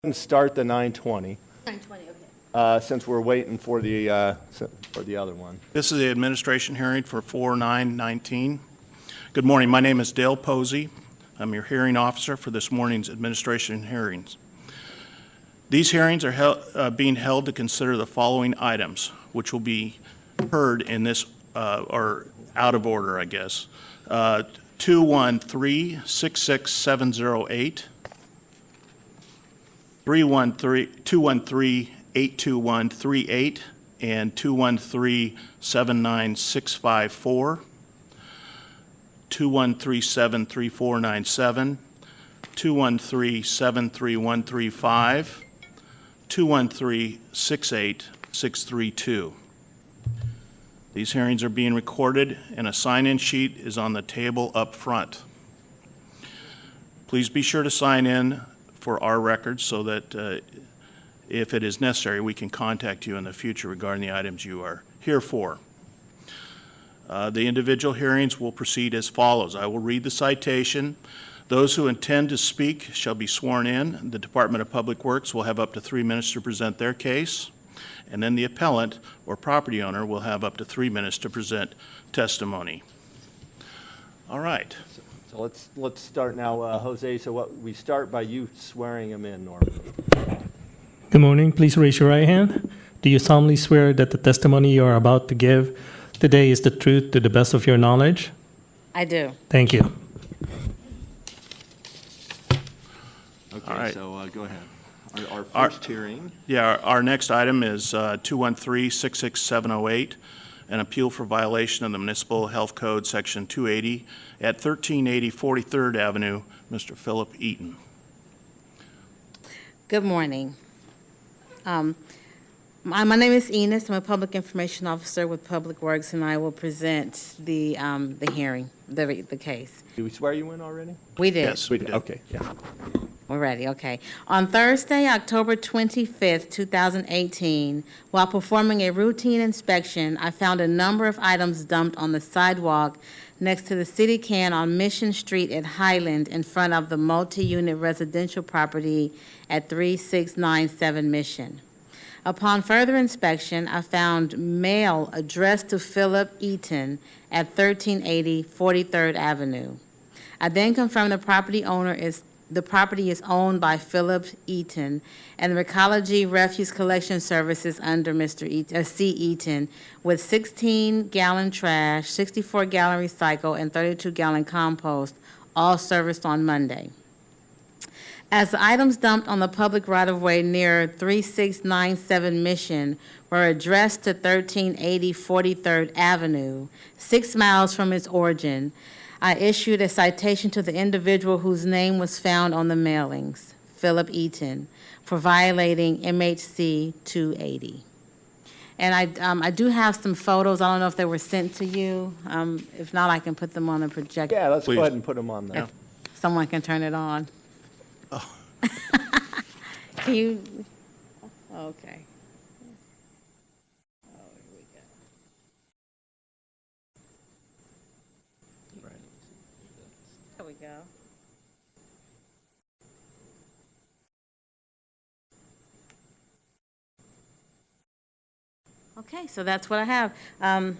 and start the 9:20, 9:20, okay. since we're waiting for the other one. This is the administration hearing for 4/9/19. Good morning. My name is Dale Posey. I'm your hearing officer for this morning's administration hearings. These hearings are being held to consider the following items, which will be heard in this, or out of order, I guess. 213-66708, 213-821-38, and 213-79654, 213-73497, 213-73135, 213-68632. These hearings are being recorded, and a sign-in sheet is on the table up front. Please be sure to sign in for our records so that if it is necessary, we can contact you in the future regarding the items you are here for. The individual hearings will proceed as follows. I will read the citation. Those who intend to speak shall be sworn in. The Department of Public Works will have up to 3 minutes to present their case, and then the appellant or property owner will have up to 3 minutes to present testimony. All right. So let's start now, Jose. So we start by you swearing him in, Norman. Good morning. Please raise your right hand. Do you solemnly swear that the testimony you are about to give today is the truth to the best of your knowledge? I do. Thank you. Okay, All right. so go ahead. Our first hearing. Yeah, our next item is 213-66708, an appeal for violation of the Municipal Health Code, Section 280, at 1380 43rd Avenue, Mr. Philip Eaton. Good morning. My name is Enos. I'm a public information officer with Public Works, and I will present the hearing, the case. Did we swear you in already? We did. Yes, we did. Okay, yeah. We're ready, okay. On Thursday, October 25th, 2018, while performing a routine inspection, I found a number of items dumped on the sidewalk next to the city can on Mission Street at Highland in front of the multi-unit residential property at 3697 Mission. Upon further inspection, I found mail addressed to Philip Eaton at 1380 43rd Avenue. I then confirmed the property is owned by Philip Eaton and the Recology Refuse Collection Services under Mr. C. Eaton with 16-gallon trash, 64-gallon recycle, and 32-gallon compost, all serviced on Monday. As the items dumped on the public right-of-way near 3697 Mission were addressed to 1380 43rd Avenue, 6 miles from its origin, I issued a citation to the individual whose name was found on the mailings, Philip Eaton, for violating MHC 280. And I do have some photos. I don't know if they were sent to you. If not, I can put them on the projector. Yeah, let's Please. go ahead and put them on there. If someone can turn it on. Oh. Can you? Okay. Oh, here we go. There we go. Okay, so that's what I have.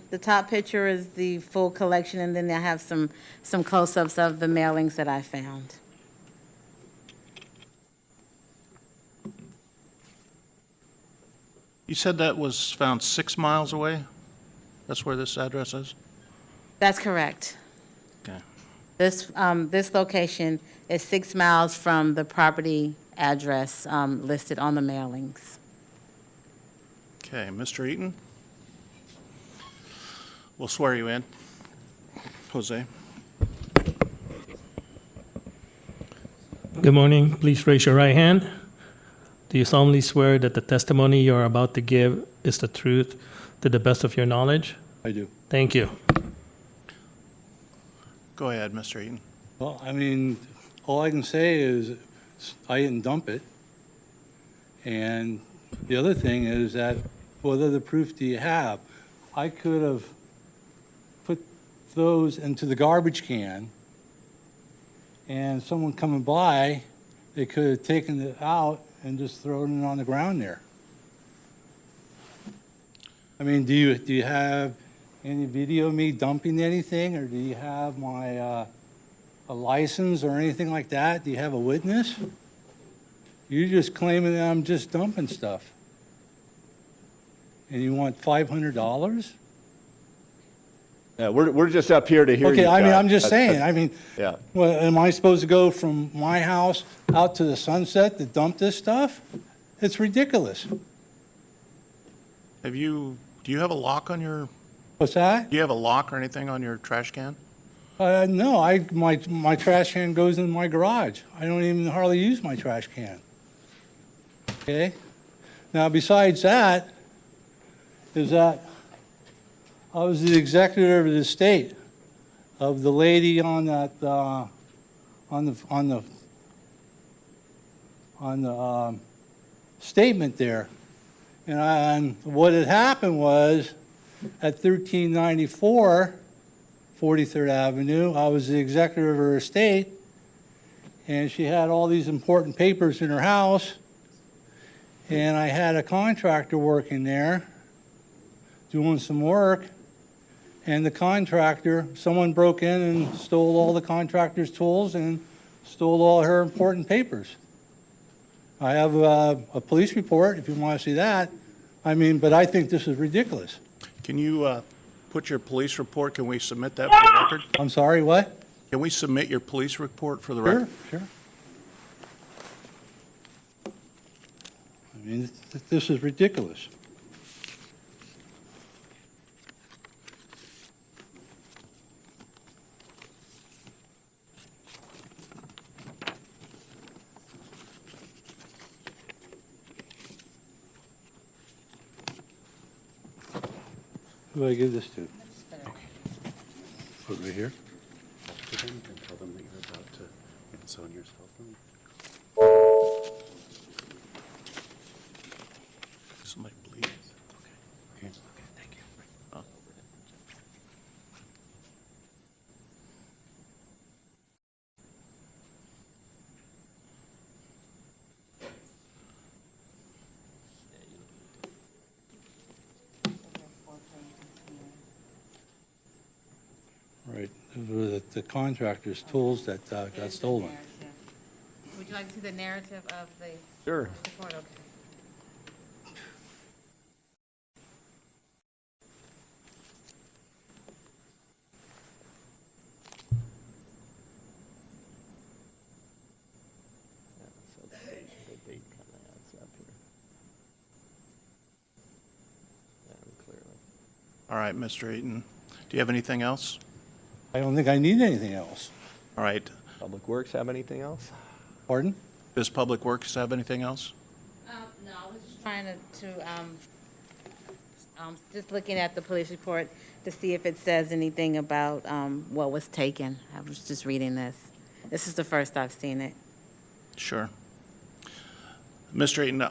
The top picture is the full collection, and then I have some close-ups of the mailings that I found. You said that was found 6 miles away? That's where this address is? That's correct. Okay. This location is 6 miles from the property address listed on the mailings. Okay, Mr. Eaton? We'll swear you in. Jose? Good morning. Please raise your right hand. Do you solemnly swear that the testimony you are about to give is the truth to the best of your knowledge? I do. Thank you. Go ahead, Mr. Eaton. Well, I mean, all I can say is I didn't dump it. And the other thing is that what other proof do you have? I could have put those into the garbage can, and someone coming by, they could have taken it out and just throwing it on the ground there. I mean, do you have any video of me dumping anything, or do you have my, a license or anything like that? Do you have a witness? You're just claiming that I'm just dumping stuff. And you want $500? Yeah, we're just up here to hear you, Okay, I mean, Scott. I'm just That's- saying, I mean, Yeah. well, am I supposed to go from my house out to the Sunset to dump this stuff? It's ridiculous. Do you have a lock on your, What's that? do you have a lock or anything on your trash can? No, my trash can goes in my garage. I don't even hardly use my trash can. Okay? Now, besides that, is that I was the executor of the estate of the lady on that, on the statement there. And what had happened was, at 1394 43rd Avenue, I was the executor of her estate, and she had all these important papers in her house, and I had a contractor working there, doing some work, and the contractor, someone broke in and stole all the contractor's tools and stole all her important papers. I have a police report, if you want to see that. I mean, but I think this is ridiculous. Can you put your police report, can we submit that for the record? I'm sorry, what? Can we submit your police report for the Sure, record? sure. I mean, this is ridiculous. Who do I give this to? Put it right here? Put them and tell them that you're about to install your cell phone. Somebody bleeds. Okay. Okay, thank you. Oh. Right, those were the contractor's tools that got stolen. Would you like to see the narrative of the Sure. report? Okay. So the date kind of adds up here. Yeah, clearly. All right, Mr. Eaton, do you have anything else? I don't think I need anything else. All right, Public Works have anything else? Pardon? does Public Works have anything else? No, I was just trying just looking at the police report to see if it says anything about, what was taken. I was just reading this. This is the first I've seen it. Sure. Mr. Eaton,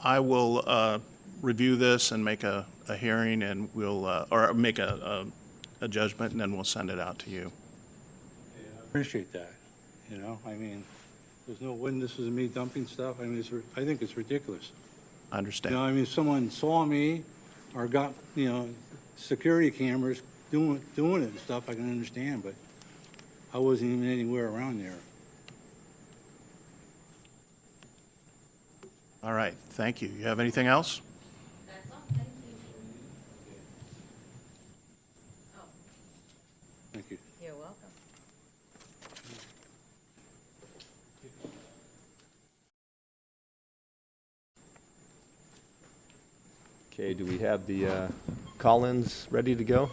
I will review this and make a hearing, and we'll, or make a judgment, and then we'll send it out to you. Appreciate that, you know, I mean, there's no witnesses of me dumping stuff, I mean, I think it's ridiculous. I You understand. know, I mean, if someone saw me or got, you know, security cameras doing it and stuff, I can understand, but I wasn't even anywhere around there. All right, thank you. You have anything else? That's all, thank you. Thank you. You're welcome. Okay, do we have the call-ins ready to go?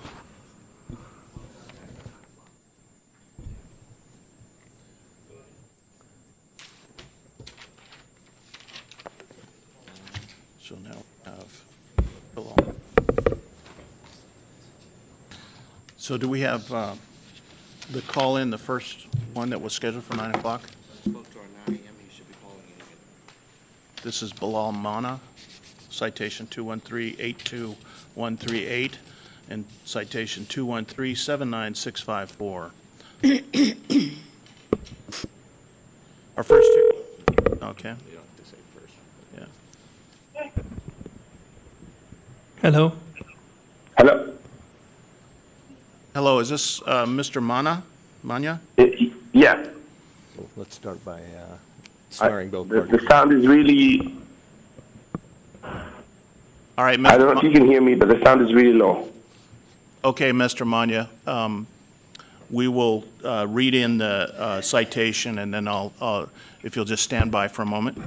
So now we have Bill. So do we have the call-in, the first one that was scheduled for 9 o'clock? Spoke to our 9 AM, he should be calling in again. This is Bilal Mana, citation 213-82138, and citation 213-79654. Our first two, okay. You don't have to say Hello? Hello? Hello, is this Mr. Manya? Yeah. Let's start by swearing both The parties. sound is really, All right, I don't know if Mr. you can hear me, but the sound is really low. Okay, Mr. Manya, we will read in the citation, and then if you'll just stand by for a moment.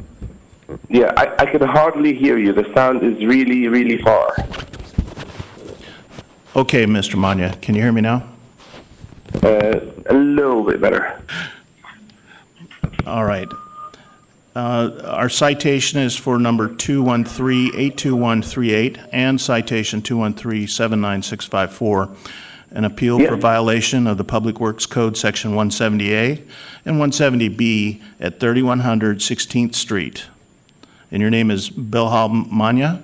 Yeah, I could hardly hear you. The sound is really, really far. Okay, Mr. Manya, can you hear me now? A little bit better. All right. Our citation is for number 213-82138 and citation 213-79654, an appeal for Yeah. violation of the Public Works Code, Section 170A and 170B at 3100 16th Street. And your name is Bilhal Manya?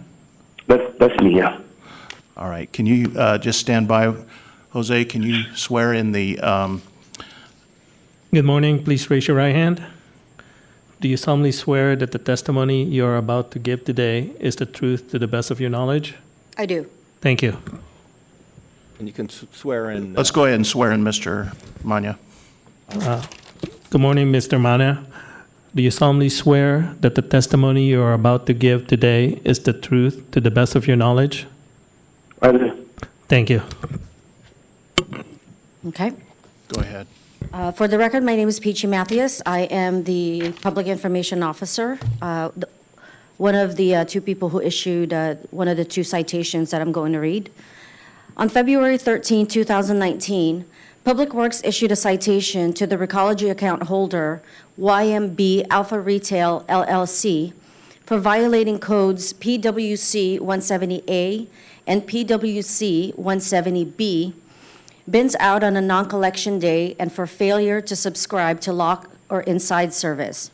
That's me, yeah. All right. Can you just stand by? Jose, can you swear in the, Good morning. Please raise your right hand. Do you solemnly swear that the testimony you are about to give today is the truth to the best of your knowledge? I do. Thank you. And you can swear in. let's go ahead and swear in Mr. Manya. Good morning, Mr. Mana. Do you solemnly swear that the testimony you are about to give today is the truth to the best of your knowledge? I do. Thank you. Okay. Go ahead. For the record, my name is Peachy Mathias. I am the Public Information Officer, one of the two people who issued one of the two citations that I'm going to read. On February 13, 2019, Public Works issued a citation to the Recology account holder, YMB Alpha Retail LLC, for violating codes PWC 170A and PWC 170B, bins out on a non-collection day, and for failure to subscribe to lock or inside service.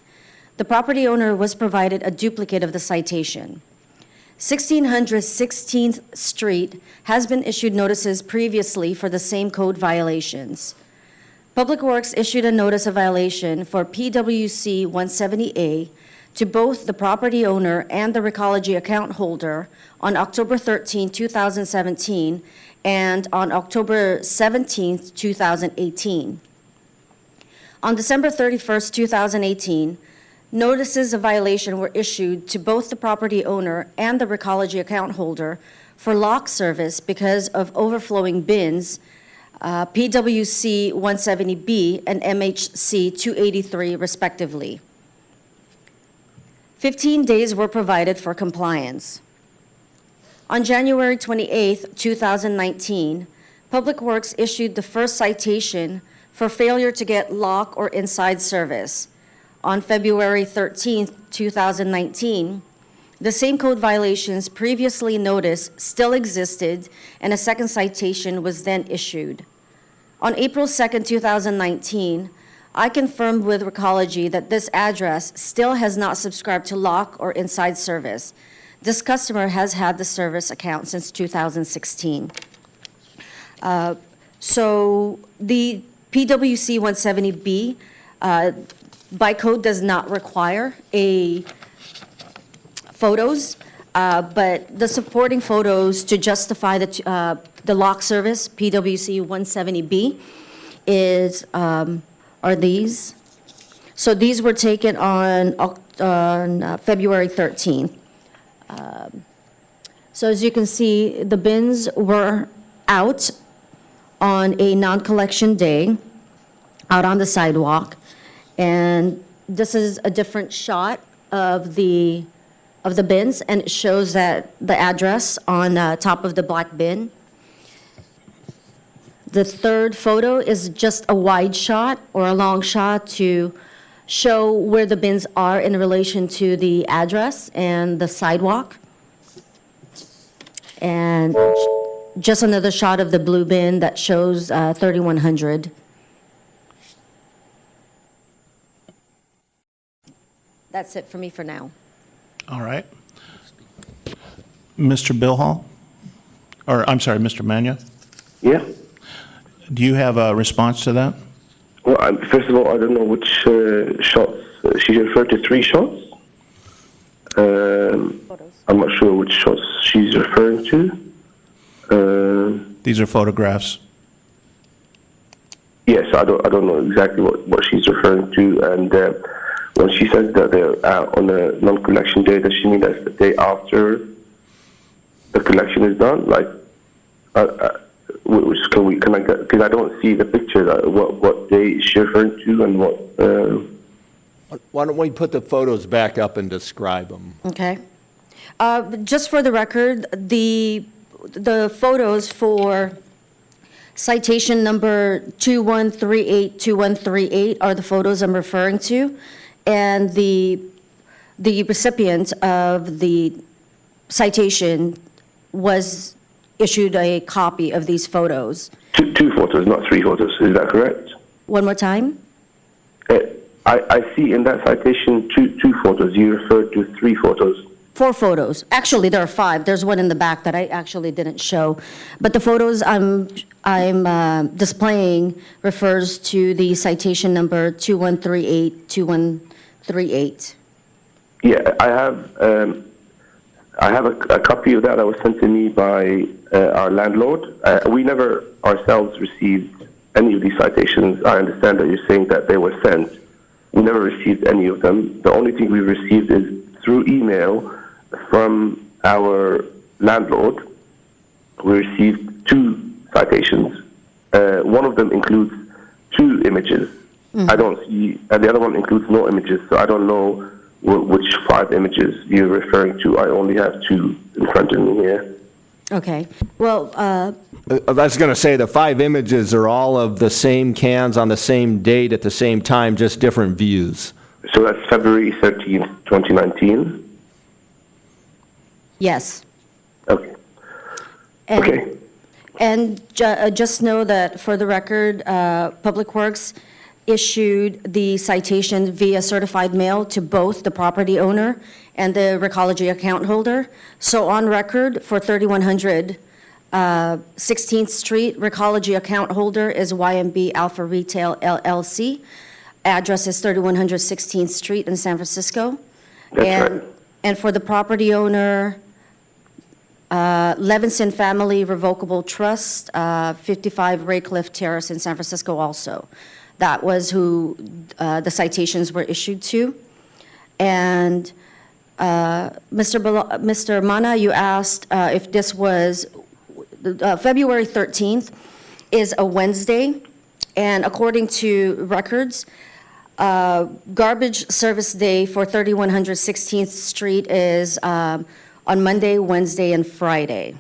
The property owner was provided a duplicate of the citation. 1600 16th Street has been issued notices previously for the same code violations. Public Works issued a notice of violation for PWC 170A to both the property owner and the Recology account holder on October 13, 2017, and on October 17, 2018. On December 31, 2018, notices of violation were issued to both the property owner and the Recology account holder for lock service because of overflowing bins, PWC 170B and MHC 283 respectively. 15 days were provided for compliance. On January 28, 2019, Public Works issued the first citation for failure to get lock or inside service. On February 13, 2019, the same code violations previously noticed still existed, and a second citation was then issued. On April 2, 2019, I confirmed with Recology that this address still has not subscribed to lock or inside service. This customer has had the service account since 2016. So the PWC 170B by code does not require photos, but the supporting photos to justify the lock service, PWC 170B, are these. So these were taken on February 13th. So as you can see, the bins were out on a non-collection day, out on the sidewalk. And this is a different shot of the bins, and it shows that the address on top of the black bin. The third photo is just a wide shot or a long shot to show where the bins are in relation to the address and the sidewalk. And just another shot of the blue bin that shows 3100. That's it for me for now. All right. Mr. Bilhal? Or, I'm sorry, Mr. Manya? Yeah. Do you have a response to that? Well, first of all, I don't know which shots. She referred to 3 shots. I'm not sure which shots she's referring to. These are photographs. Yes, I don't know exactly what she's referring to. And when she says that they're on the non-collection day, does she mean that's the day after the collection is done? Like, can I get, because I don't see the picture. What day is she referring to, and what? Why don't we put the photos back up and describe them? Okay. Just for the record, the photos for citation number 21382138 are the photos I'm referring to, and the recipient of the citation was issued a copy of these photos. Two photos, not three photos. Is that correct? One more time? I see in that citation two photos. You referred to three photos. 4 photos. Actually, there are 5. There's one in the back that I actually didn't show. But the photos I'm displaying refers to the citation number 21382138. Yeah, I have a copy of that was sent to me by our landlord. We never ourselves received any of these citations. I understand that you're saying that they were sent. We never received any of them. The only thing we received is through email from our landlord. We received 2 citations. One of them includes 2 images. I don't see, and the other one includes no images, so I don't know which 5 images you're referring to. I only have 2 in front of me here. Okay. Well, I was going to say the 5 images are all of the same cans on the same date at the same time, just different views. So that's February 13th, 2019? yes. Okay. And, Okay. And just know that, for the record, Public Works issued the citation via certified mail to both the property owner and the Recology account holder. So on record, for 3100 16th Street, Recology account holder is YMB Alpha Retail LLC. Address is 3100 16th Street in San Francisco. That's right. And for the property owner, Levinson Family Revocable Trust, 55 Raycliffe Terrace in San Francisco also. That was who the citations were issued to. And Mr. Mana, you asked if this was, February 13th is a Wednesday, and according to records, garbage service day for 3100 16th Street is on Monday, Wednesday, and Friday.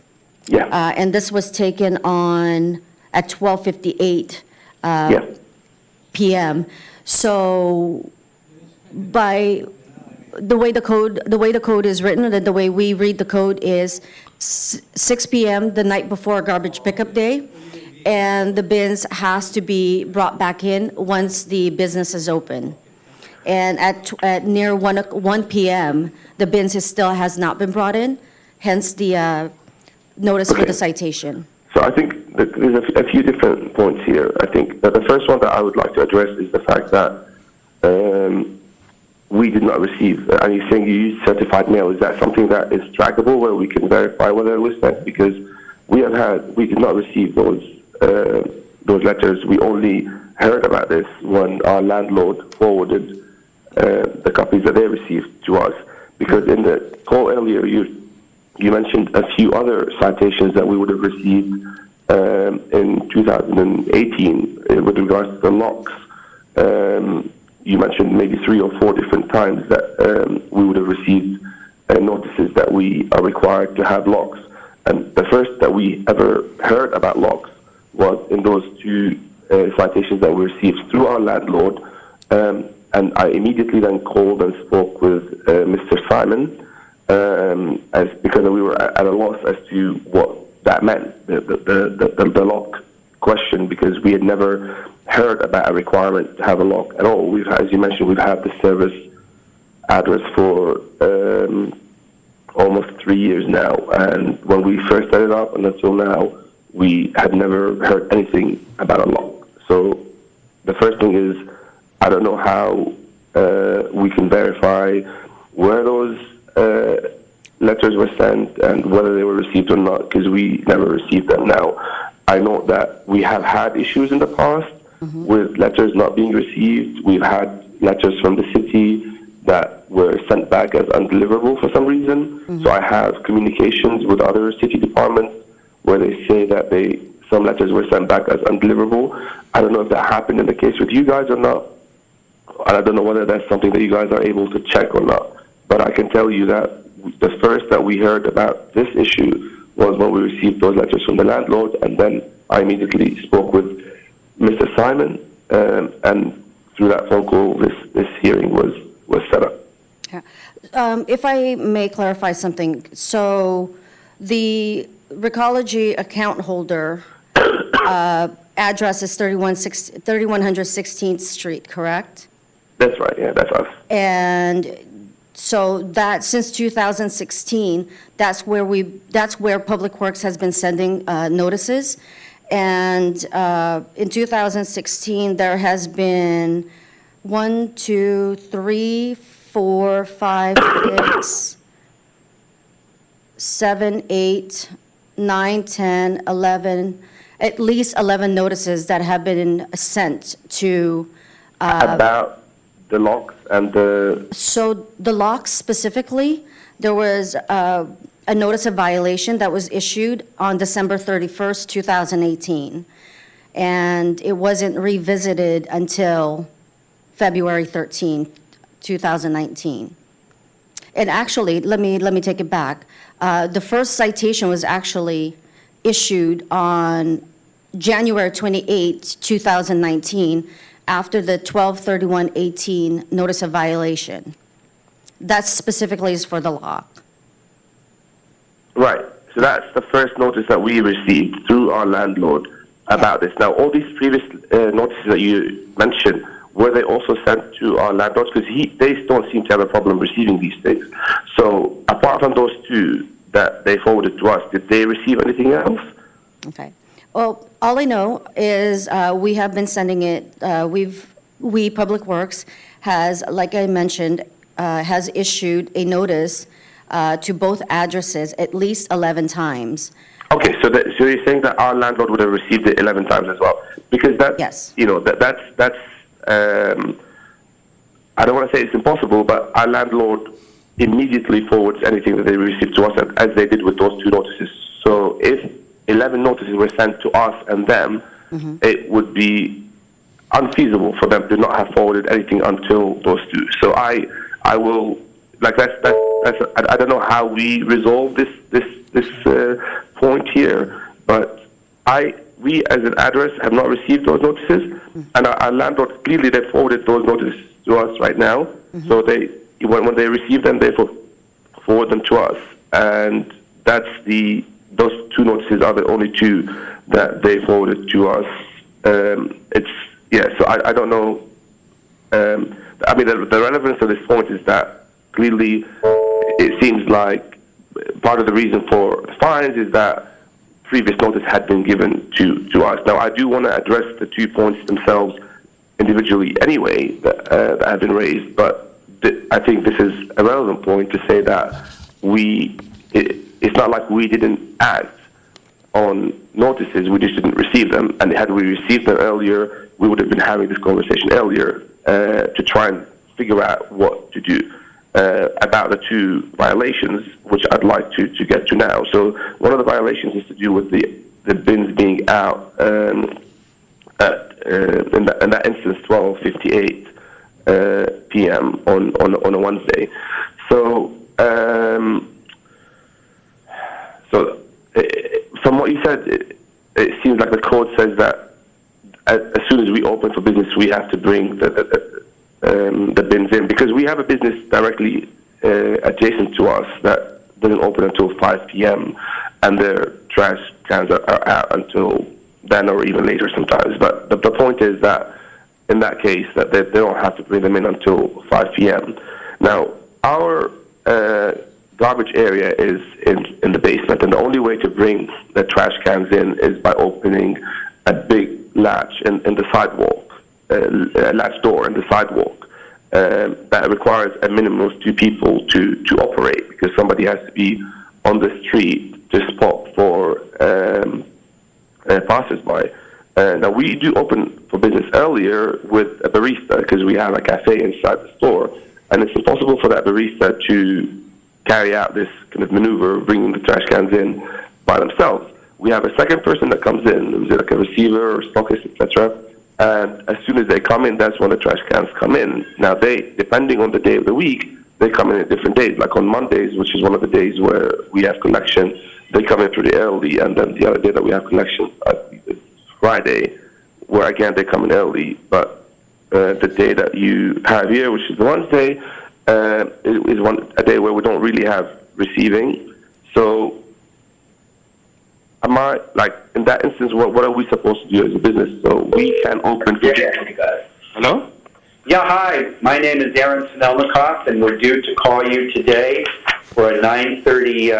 Yeah. And this was taken on at 12:58 Yeah. PM. So by the way the code is written, and the way we read the code is 6 PM the night before garbage pickup day, and the bins has to be brought back in once the business is open. And at near 1 PM, the bins still has not been brought in, hence the notice for the citation. So I think that there's a few different points here. I think that the first one that I would like to address is the fact that we did not receive, and you're saying you used certified mail. Is that something that is trackable where we can verify whether it was sent? Because we did not receive those letters. We only heard about this when our landlord forwarded the copies that they received to us. Because in the call earlier, you mentioned a few other citations that we would have received in 2018 with regards to the locks. You mentioned maybe 3 or 4 different times that we would have received notices that we are required to have locks. And the first that we ever heard about locks was in those 2 citations that we received through our landlord. And I immediately then called and spoke with Mr. Simon, because we were at a loss as to what that meant, the lock question, because we had never heard about a requirement to have a lock at all. As you mentioned, we've had the service address for almost 3 years now, and when we first set it up and until now, we had never heard anything about a lock. So the first thing is, I don't know how we can verify where those letters were sent and whether they were received or not, because we never received them. Now, I know that we have had issues in the past with letters not being received. We've had letters from the city that were sent back as undeliverable for some reason. So I have communications with other city departments where they say that some letters were sent back as undeliverable. I don't know if that happened in the case with you guys or not. And I don't know whether that's something that you guys are able to check or not. But I can tell you that the first that we heard about this issue was when we received those letters from the landlord, and then I immediately spoke with Mr. Simon, and through that phone call, this hearing was set up. Yeah. If I may clarify something, so the Recology account holder address is 3116th Street, correct? That's right, yeah, that's us. And so that, since 2016, that's where Public Works has been sending notices. And in 2016, there has been 1, 2, 3, 4, 5, 6, 7, 8, 9, 10, 11, at least 11 notices that have been sent to. About the locks and the... So the locks specifically, there was a notice of violation that was issued on December 31st, 2018. And it wasn't revisited until February 13th, 2019. And actually, let me take it back. The first citation was actually issued on January 28th, 2019, after the 12/31/18 notice of violation. That specifically is for the lock. Right. So that's the first notice that we received through our landlord about this. Now, all these previous notices that you mentioned, were they also sent to our landlords? Because they don't seem to have a problem receiving these things. So apart from those two that they forwarded to us, did they receive anything else? Okay. Well, all I know is we have been sending it, Public Works has, like I mentioned, has issued a notice to both addresses at least 11 times. Okay, so you're saying that our landlord would have received it 11 times as well? Because that's, Yes. that's I don't want to say it's impossible, but our landlord immediately forwards anything that they receive to us, as they did with those two notices. So if 11 notices were sent to us and them, it would be unfeasible for them to not have forwarded anything until those two. So I will, like that's I don't know how we resolve this point here, but we as an address have not received those notices, and our landlord clearly they forwarded those notices to us right now. So when they receive them, they forward them to us, and those two notices are the only two that they forwarded to us. So I don't know. I mean, the relevance of this point is that clearly it seems like part of the reason for the fines is that previous notice had been given to us. Now, I do want to address the 2 points themselves individually anyway that have been raised, but I think this is a relevant point to say that it's not like we didn't act on notices, we just didn't receive them. And had we received them earlier, we would have been having this conversation earlier to try and figure out what to do about the two violations, which I'd like to get to now. So one of the violations is to do with the bins being out in that instance, 12:58 p.m. on a Wednesday. So from what you said, it seems like the code says that as soon as we open for business, we have to bring the bins in, because we have a business directly adjacent to us that doesn't open until 5 p.m. and their trash cans are out until then or even later sometimes. But the point is that in that case, that they don't have to bring them in until 5 p.m. Now, our garbage area is in the basement, and the only way to bring the trash cans in is by opening a big latch in the sidewalk, a latch door in the sidewalk. that requires a minimum of 2 people to operate, because somebody has to be on the street to spot for passers-by. Now, we do open for business earlier with a barista, because we have a cafe inside the store, and it's impossible for that barista to carry out this kind of maneuver, bringing the trash cans in by themselves. We have a second person that comes in, like a receiver or stockist, etc. And as soon as they come in, that's when the trash cans come in. Now, depending on the day of the week, they come in at different days. Like on Mondays, which is one of the days where we have collection, they come in pretty early. And then the other day that we have collection, is Friday, where again they come in early. But the day that you have here, which is Wednesday, is a day where we don't really have receiving. So, in that instance, what are we supposed to do as a business? So we can open. Hello? Yeah, hi. My name is Aaron Snelnikoff, and we're due to call you today for a 9:30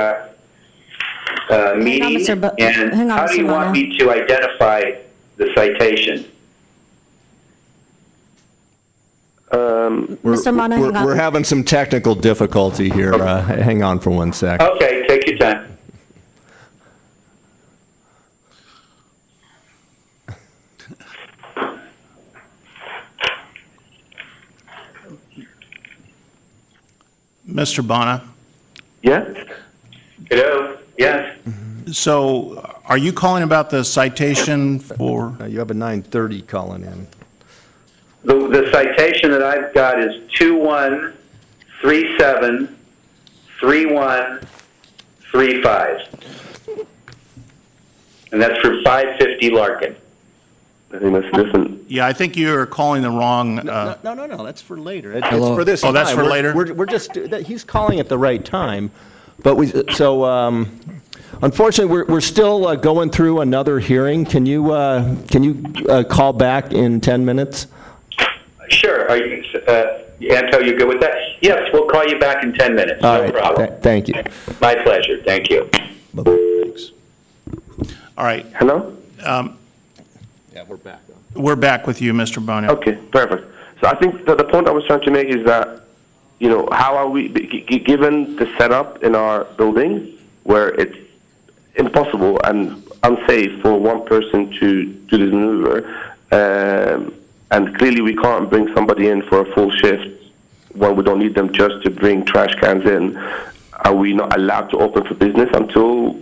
meeting. Hang on, How do you Mr. want Mana. me to identify the citation? Mr. Mana, hang on. We're having some technical difficulty here. Hang on for 1 sec. Okay, take your time. Mr. Bona, Yeah? Hello? Yes? so are you calling about the citation for, You have a 9:30 calling in. The citation that I've got is 21373135. And that's for 550 Larkin. I think that's different. yeah, I think you're calling the wrong, No, that's for later. It's for this Oh, that's time. for We're- later? We're just, he's calling at the right time, but unfortunately, we're still going through another hearing. Can you call back in 10 minutes? Sure. Are you, Anto, you good with that? Yes, we'll call you back in 10 minutes. All No right, problem. thank you. My pleasure. Thank you. thanks. All right, Hello? Yeah, we're back. we're back with you, Mr. Bona. Okay, perfect. So I think that the point I was trying to make is that, how are we, given the setup in our building, where it's impossible and unsafe for one person to do this maneuver, and clearly we can't bring somebody in for a full shift when we don't need them just to bring trash cans in, are we not allowed to open for business until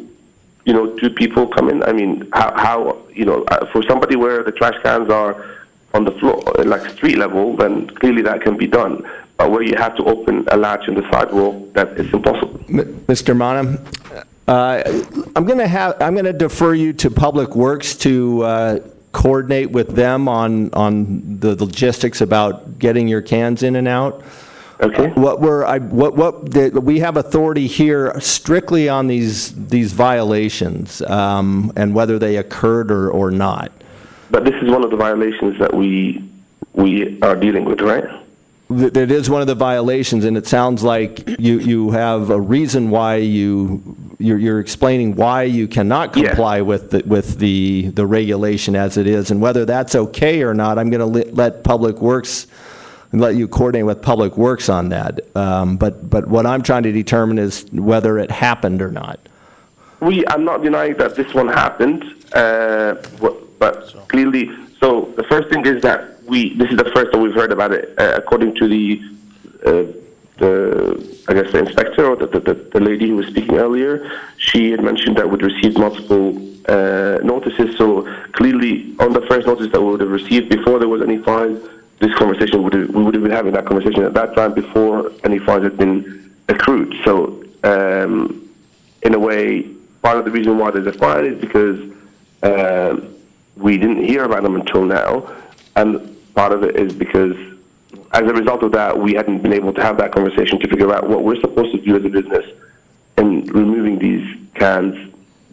2 people come in? I mean, how for somebody where the trash cans are on the floor, like street level, then clearly that can be done. But where you have to open a latch in the sidewalk, that is impossible. Mr. Mana, I'm going to defer you to Public Works to coordinate with them on the logistics about getting your cans in and out. Okay. We have authority here strictly on these violations, and whether they occurred or not. But this is one of the violations that we are dealing with, right? That is one of the violations, and it sounds like you have a reason why you're explaining why you cannot comply with the regulation as it is, and whether that's okay or not. I'm going to let Public Works and let you coordinate with Public Works on that. But what I'm trying to determine is whether it happened or not. I'm not denying that this one happened, but clearly, so the first thing is that this is the first that we've heard about it. According to the inspector or the lady who was speaking earlier, she had mentioned that we'd received multiple notices. So clearly, on the first notice that we would have received before there was any fines, this conversation we would have been having that conversation at that time before any fines had been accrued. So in a way, part of the reason why there's a fine is because we didn't hear about them until now, and part of it is because as a result of that, we hadn't been able to have that conversation to figure out what we're supposed to do as a business in removing these cans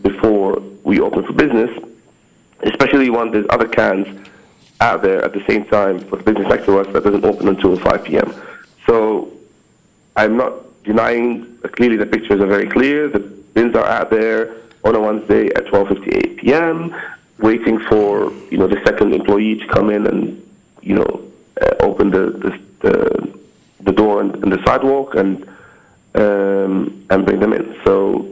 before we open for business, especially when there's other cans out there at the same time for the business next to us that doesn't open until 5 p.m. So I'm not denying, clearly the pictures are very clear. The bins are out there on a Wednesday at 12:58 p.m., waiting for the second employee to come in and open the the door and the sidewalk and bring them in. So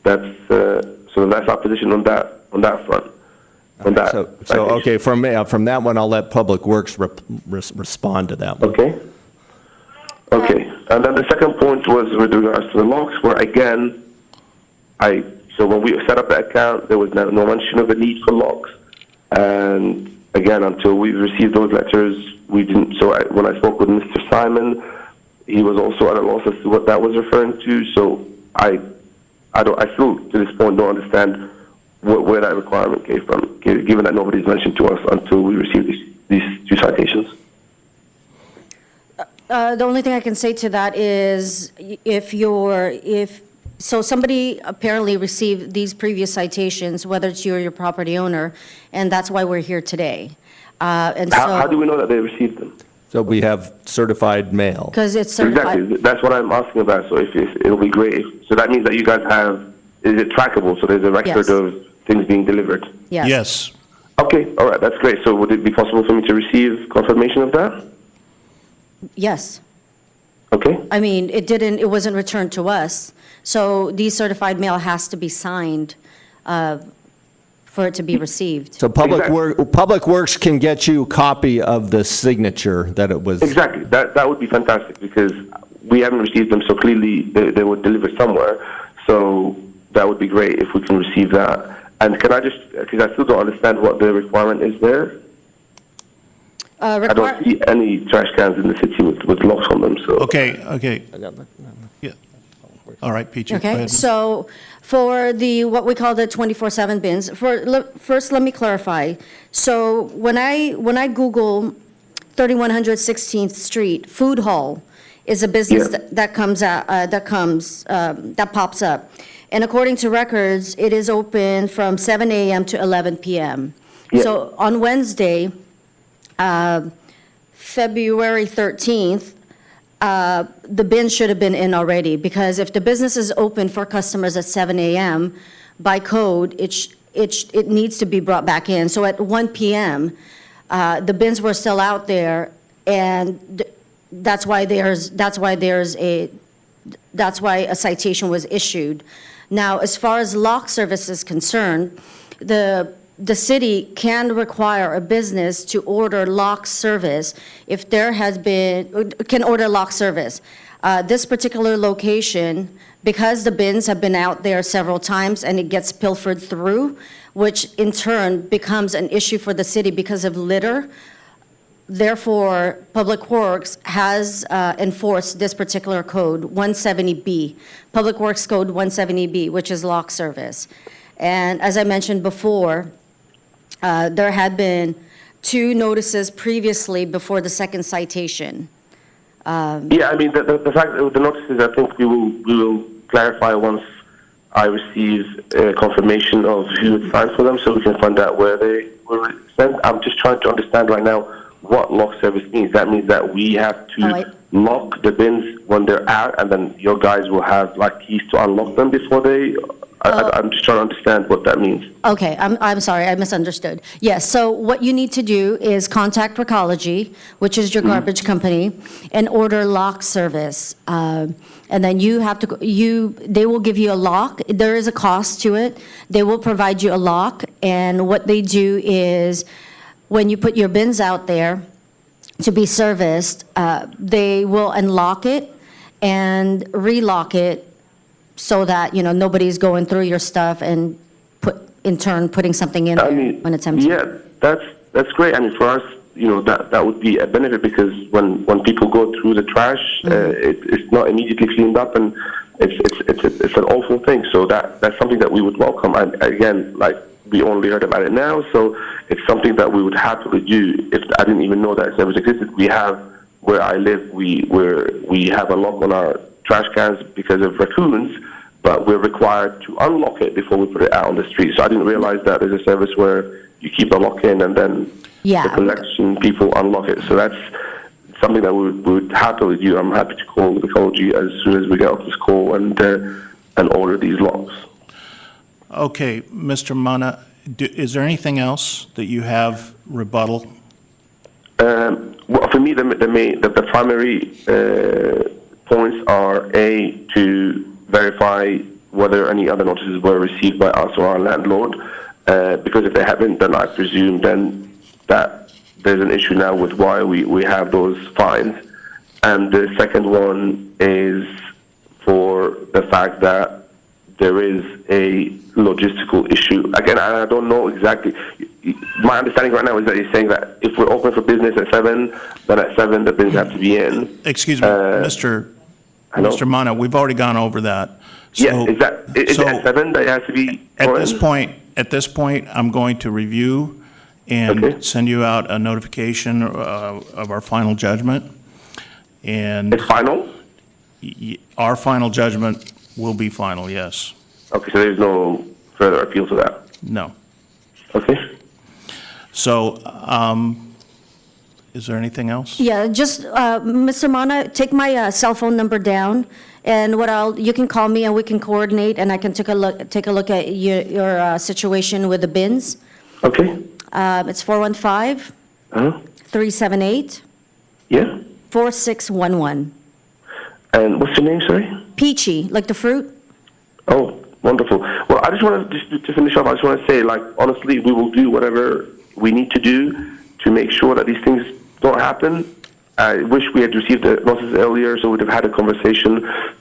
that's our position on that front. On that. So citation. okay, from that one, I'll let Public Works respond to that one. Okay. Okay. And then the second point was with regards to the locks, where again, so when we set up the account, there was no mention of a need for locks. And again, until we received those letters, we didn't. So when I spoke with Mr. Simon, he was also at a loss as to what that was referring to. So I still to this point don't understand where that requirement came from, given that nobody's mentioned to us until we received these 2 citations. The only thing I can say to that is so somebody apparently received these previous citations, whether it's you or your property owner, and that's why we're here today. And How do so, we know that they received them? So we have certified mail. because it's certified. Exactly. That's what I'm asking about. So if it'll be great. So that means that you guys is it trackable? So there's a record Yes. of things being delivered. Yes. Yes. Okay. All right. That's great. So would it be possible for me to receive confirmation of that? Yes. Okay. I mean, it wasn't returned to us, so the certified mail has to be signed for it to be received. So Public Works can get you a copy of the signature that it was. Exactly. That would be fantastic because we haven't received them. So clearly they were delivered somewhere. So that would be great if we can receive that. And can I just, because I still don't understand what the requirement is there. I don't see any trash cans in the city with locks on them. So Okay. Yeah. All right, Peachy. go Okay, ahead. so for what we call the 24/7 bins, first let me clarify. So when I Google 3100 16th Street, Food Hall is a business Yeah. that pops up. And according to records, it is open from 7 a.m. to 11 p.m. Yeah. So on Wednesday, February 13th, the bin should have been in already, because if the business is open for customers at 7 a.m., by code, it needs to be brought back in. So at 1 p.m., the bins were still out there, and that's why a citation was issued. Now, as far as lock service is concerned, the city can require a business to order lock service if there can order lock service. This particular location, because the bins have been out there several times and it gets pilfered through, which in turn becomes an issue for the city because of litter. Therefore, Public Works has enforced this particular code, 170B, Public Works Code 170B, which is lock service. And as I mentioned before, there had been 2 notices previously before the second citation. yeah, I mean the fact that the notices, I think we will clarify once I receive confirmation of who had signed for them, so we can find out where they were sent. I'm just trying to understand right now what lock service means. That means that we have to lock the bins when they're out, and then your guys will have like keys to unlock them before they. I'm just trying to understand what that means. Okay, I'm sorry, I misunderstood. Yes, so what you need to do is contact Recology, which is your garbage company, and order lock service. And then you have to, they will give you a lock. There is a cost to it. They will provide you a lock, and what they do is, when you put your bins out there to be serviced, they will unlock it and relock it so that, nobody's going through your stuff and putting something in there when it's empty. Yeah, that's great. I mean, for us, that would be a benefit, because when people go through the trash, it's not immediately cleaned up, and it's an awful thing. So that's something that we would welcome. And again, like, we only heard about it now, so it's something that we would happily do. If I didn't even know that service existed, we have, where I live, we have a lock on our trash cans because of raccoons, but we're required to unlock it before we put it out on the street. So I didn't realize that there's a service where you keep the lock in and then the collection people unlock it. So that's something that we would happily do. I'm happy to call the Recology as soon as we get off this call and order these locks. Okay, Mr. Mana, is there anything else that you have rebuttal? well, for me, the primary points are A, to verify whether any other notices were received by us or our landlord, because if they haven't, then I presume then that there's an issue now with why we have those fines. And the second one is for the fact that there is a logistical issue. Again, I don't know exactly. My understanding right now is that you're saying that if we're open for business at 7, then at 7 the bins have to be in. Excuse me, Mr. hello? Mr. Mana, we've already gone over that. Yeah, So- is it so at 7 that it has to be? At going? this point, I'm going to review and Okay. send you out a notification of our final judgment. And It's final? our final judgment will be final, yes. Okay, so there's no further appeal to that. No. Okay. So, is there anything else? Yeah, just, Mr. Mana, take my cell phone number down, and you can call me and we can coordinate, and I can take a look at your situation with the bins. Okay. It's 415 Uh-huh. 378 Yeah. 4611. And what's your name, sorry? Peachy, like the fruit? Oh, wonderful. Well, I just want to finish off, I just want to say, like, honestly, we will do whatever we need to do to make sure that these things don't happen. I wish we had received the notice earlier so we'd have had a conversation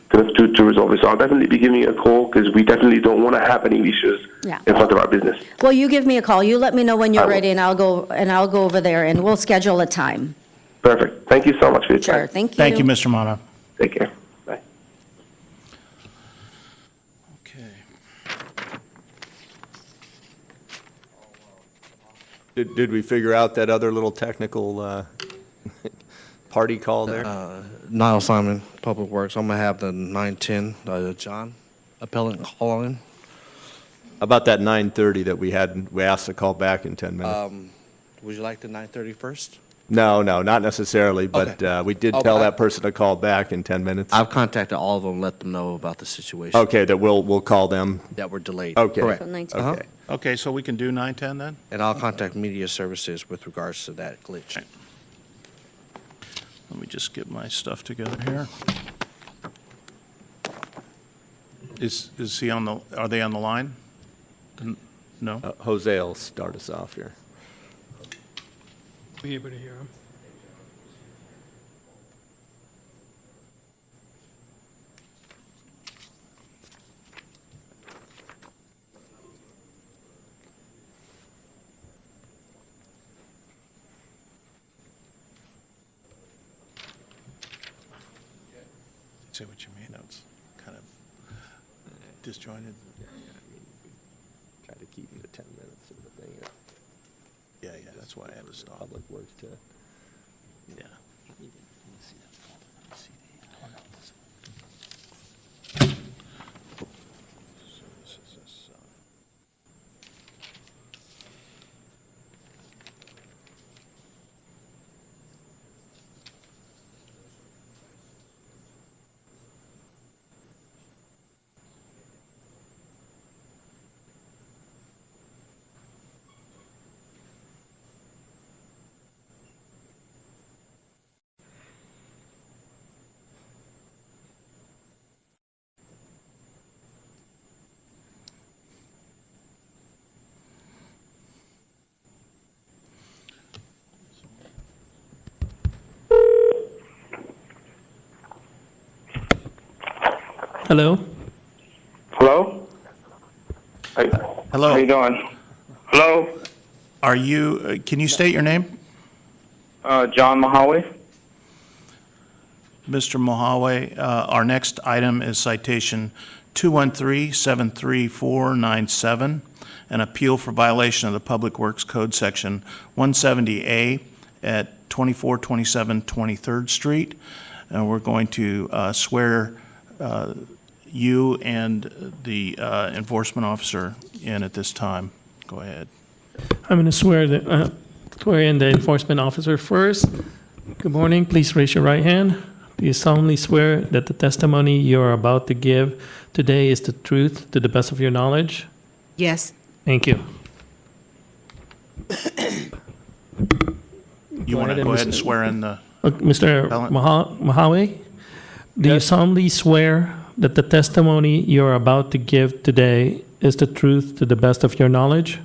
kind of to resolve this. So I'll definitely be giving you a call because we definitely don't want to have any issues Yeah. in front of our business. Well, you give me a call. You let me know when I you're will. ready, and I'll go over there, and we'll schedule a time. Perfect. Thank you so much for your time. Sure, thank you. Thank you, Mr. Mana. Take care. Bye. Okay. Did we figure out that other little technical party call there? Niall Simon, Public Works. I'm gonna have the 910, John, appellant call in. About that 9:30 that we asked to call back in 10 minutes? Would you like the 9:30 first? No, not necessarily, but Okay. we did Oh, tell but that person to call back in 10 minutes. I've contacted all of them, let them know about the situation. Okay, that we'll call them. That were delayed. Okay. Correct. So 19. Uh-huh. Okay. Okay, so we can do 9:10 then? And I'll contact Media Services with regards to that glitch. Let me just get my stuff together here. Is he are they on the line? No? Jose will start us off here. Be able to hear him. Say what you mean, it's kind of disjointed. Try to keep them to 10 minutes of the thing. Yeah, that's why I had to stop. Public Works to. Yeah. Hello? Hello? Hello. How you doing? Hello? Are you, can you state your name? John Mahawi? Mr. Mohawe, our next item is citation 213-73497, an appeal for violation of the Public Works Code Section 170A at 2427 23rd Street. And we're going to swear you and the enforcement officer in at this time. Go ahead. I'm going to swear in the enforcement officer first. Good morning. Please raise your right hand. Do you solemnly swear that the testimony you are about to give today is the truth to the best of your knowledge? Yes. Thank you. You want to go ahead and Mr. swear in the, Mr. Appellant? Mahawe, do you solemnly swear that the testimony you're about to give today is the truth to the best of your knowledge?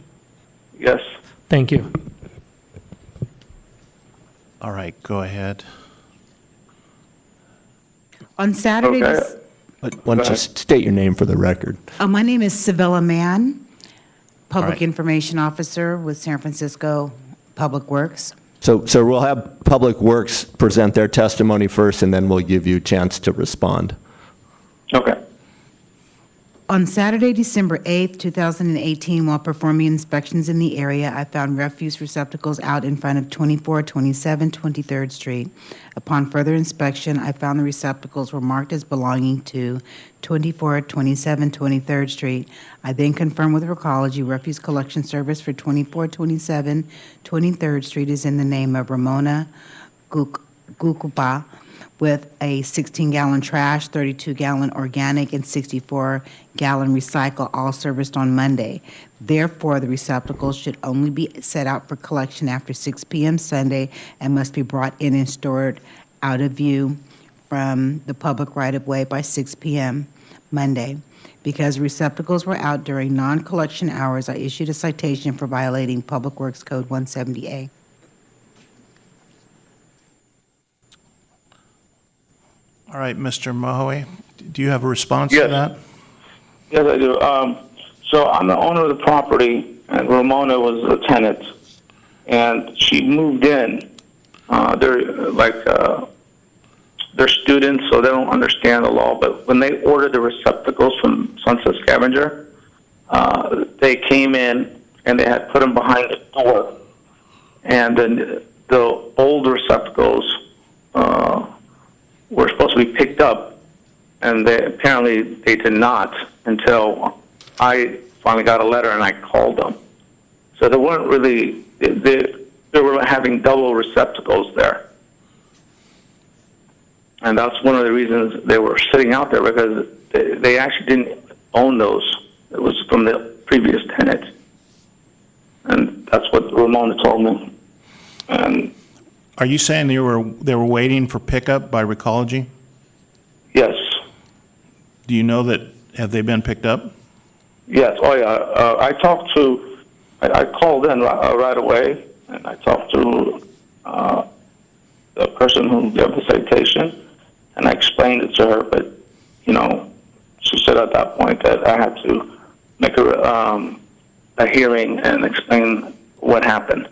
Yes. Thank you. all right, go ahead. On Saturday, Okay. But why don't you state your name for the record? my name is Sevilla Mann, Public right. Information Officer with San Francisco Public Works. So we'll have Public Works present their testimony first, and then we'll give you a chance to respond. Okay. On Saturday, December 8th, 2018, while performing inspections in the area, I found refuse receptacles out in front of 2427 23rd Street. Upon further inspection, I found the receptacles were marked as belonging to 2427 23rd Street. I then confirmed with Recology Refuse Collection Service for 2427 23rd Street is in the name of Ramona Gukupa, with a 16-gallon trash, 32-gallon organic, and 64-gallon recycle, all serviced on Monday. Therefore, the receptacles should only be set out for collection after 6 p.m. Sunday and must be brought in and stored out of view from the public right-of-way by 6 p.m. Monday. Because receptacles were out during non-collection hours, I issued a citation for violating Public Works Code 170A. All right, Mr. Mahoe, do you have a response to Yes. that? Yes, I do. So I'm the owner of the property, and Ramona was the tenant, and she moved in. They're students, so they don't understand the law. But when they ordered the receptacles from Sunset Scavenger, they came in and they had put them behind the door, and then the old receptacles were supposed to be picked up, and apparently they did not until I finally got a letter and I called them. So they weren't really, they were having double receptacles there. And that's one of the reasons they were sitting out there, because they actually didn't own those. It was from the previous tenant. And that's what Ramona told me. And Are you saying they were waiting for pickup by Recology? yes, Do you know that, have they been picked up? yes, oh yeah. I called in right away, and I talked to the person who gave the citation, and I explained it to her, but, she said at that point that I had to make a hearing and explain what happened.